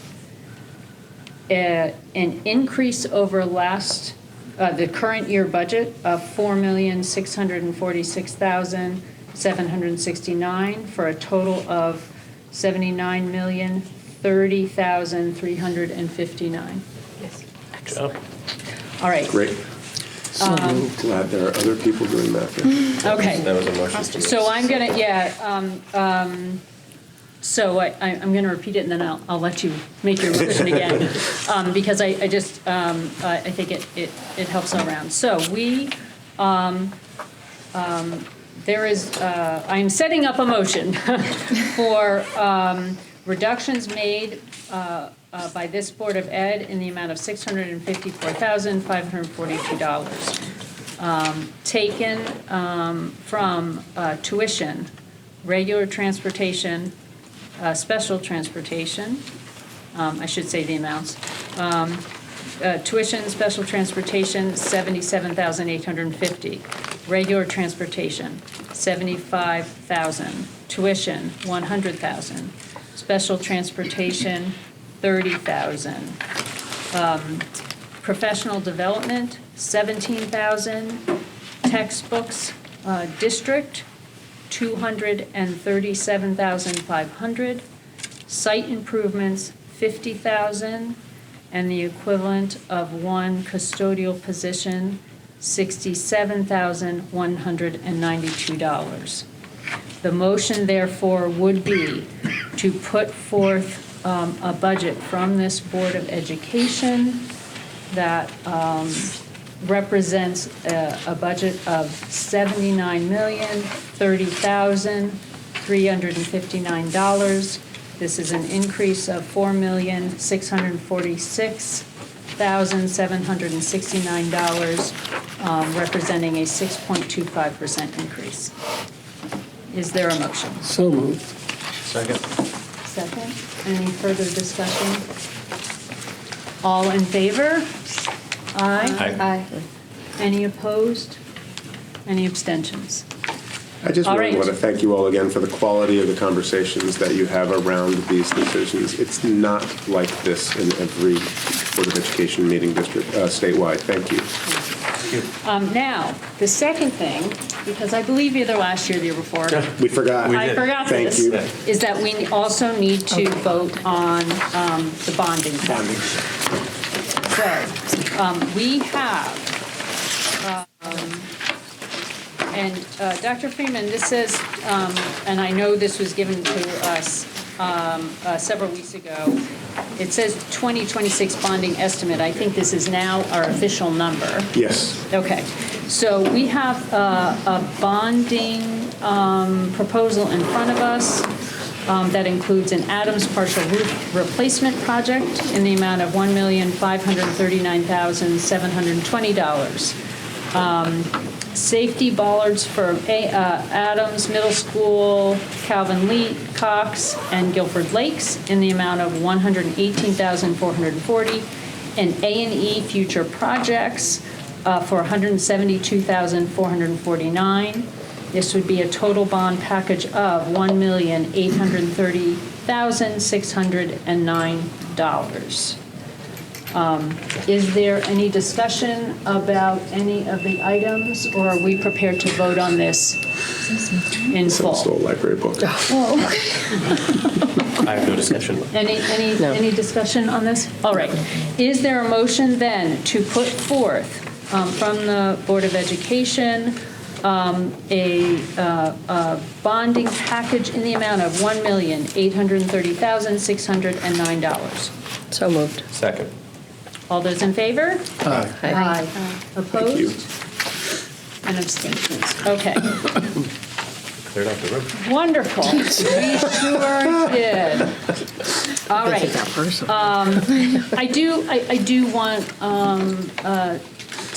A: an increase over the current year budget of $4,646,769 for a total of $79,030,359. Yes.
C: Good job.
A: All right.
B: Great. Glad there are other people doing that.
A: Okay.
C: That was a motion.
A: So I'm gonna, so I'm gonna repeat it and then I'll let you make your motion again, because I just, I think it helps all around. So we, there is, I'm setting up a motion for reductions made by this Board of Ed in the amount of $654,542, taken from tuition, regular transportation, special transportation, I should say the amounts, tuition, special transportation, $77,850, regular transportation, $75,000, tuition, $100,000, special transportation, $30,000. Professional development, $17,000. Textbooks, district, $237,500. Site improvements, $50,000, and the equivalent of one custodial position, $67,192. The motion, therefore, would be to put forth a budget from this Board of Education that represents a budget of $79,030,359. This is an increase of $4,646,769, representing a 6.25% increase. Is there a motion?
P: So moved.
C: Second.
A: Second. Any further discussion? All in favor? Aye.
C: Aye.
A: Any opposed? Any abstentions?
B: I just
A: All
B: really
A: right.
B: want to thank you all again for the quality of the conversations that you have around these decisions. It's not like this in every Board of Education meeting district statewide. Thank you.
A: Now, the second thing, because I believe either last year or the year before.
B: We forgot.
A: I forgot
B: Thank
A: this.
B: you.
A: Is that we also need to vote on the bonding. So, we have, and Dr. Freeman, this says, and I know this was given to us several weeks ago, it says 2026 bonding estimate. I think this is now our official number.
B: Yes.
A: Okay, so we have a bonding proposal in front of us that includes an Adams partial roof replacement project in the amount of $1,539,720. Safety bollards for Adams Middle School, Calvin Lee, Cox, and Guilford Lakes in the amount of $118,440. And A&E future projects for $172,449. This would be a total bond package of $1,830,609. Is there any discussion about any of the items, or are we prepared to vote on this in full?
B: Stole a library book.
C: I have no discussion.
A: Any discussion on this? All right. Is there a motion then to put forth from the Board of Education a bonding package in the amount of $1,830,609?
D: So moved.
C: Second.
A: All those in favor?
B: Aye.
A: Aye.
B: Thank you.
A: Opposed? And abstentions. Okay.
C: Cleared out the room.
A: Wonderful. We sure did. All right. I do want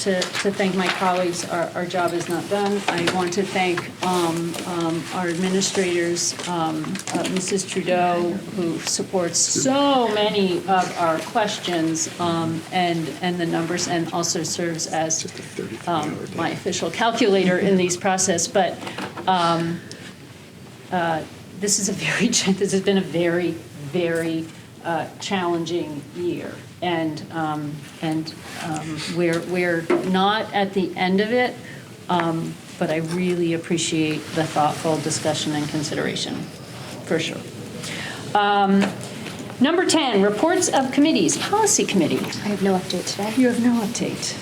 A: to thank my colleagues. Our job is not done. I want to thank our administrators, Mrs. Trudeau, who supports so many of our questions and the numbers, and also serves as my official calculator in these process. But this has been a very, very challenging year. And we're not at the end of it, but I really appreciate the thoughtful discussion and consideration, for sure. Number 10, reports of committees. Policy Committee.
O: I have no update today.
A: You have no update.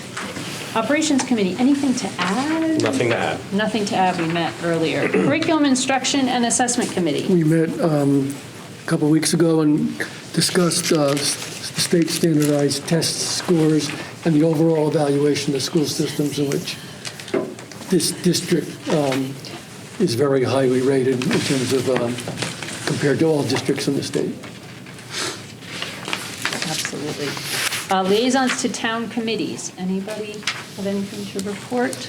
A: Operations Committee, anything to add?
C: Nothing to add.
A: Nothing to add, we met earlier. Curriculum Instruction and Assessment Committee.
P: We met a couple weeks ago and discussed state standardized test scores and the overall evaluation of school systems in which this district is very highly rated in terms of compared to all districts in the state.
A: Absolutely. Liaisons to town committees. Anybody have anything to report?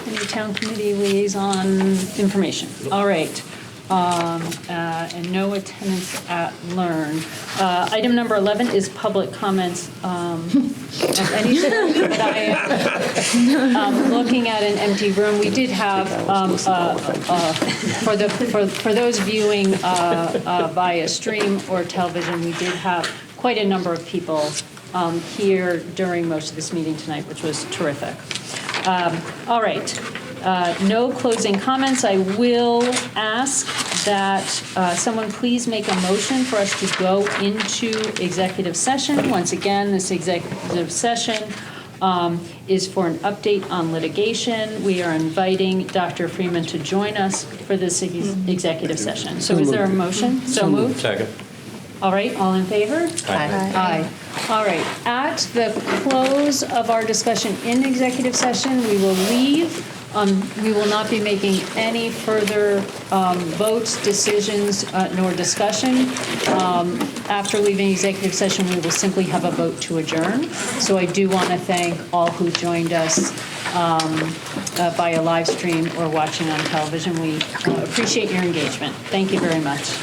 A: Any town committee liaison information? All right. And no attendance at Learn. Item number 11 is public comments of any sort. But I am looking at an empty room. We did have, for those viewing via stream or television, we did have quite a number of people here during most of this meeting tonight, which was terrific. All right. No closing comments. I will ask that someone please make a motion for us to go into executive session. Once again, this executive session is for an update on litigation. We are inviting Dr. Freeman to join us for this executive session. So is there a motion? So moved?
C: Second.
A: All right, all in favor? Aye. All right, at the close of our discussion in executive session, we will leave. We will not be making any further votes, decisions, nor discussion. After leaving executive session, we will simply have a vote to adjourn. So I do want to thank all who joined us via live stream or watching on television. We appreciate your engagement. Thank you very much.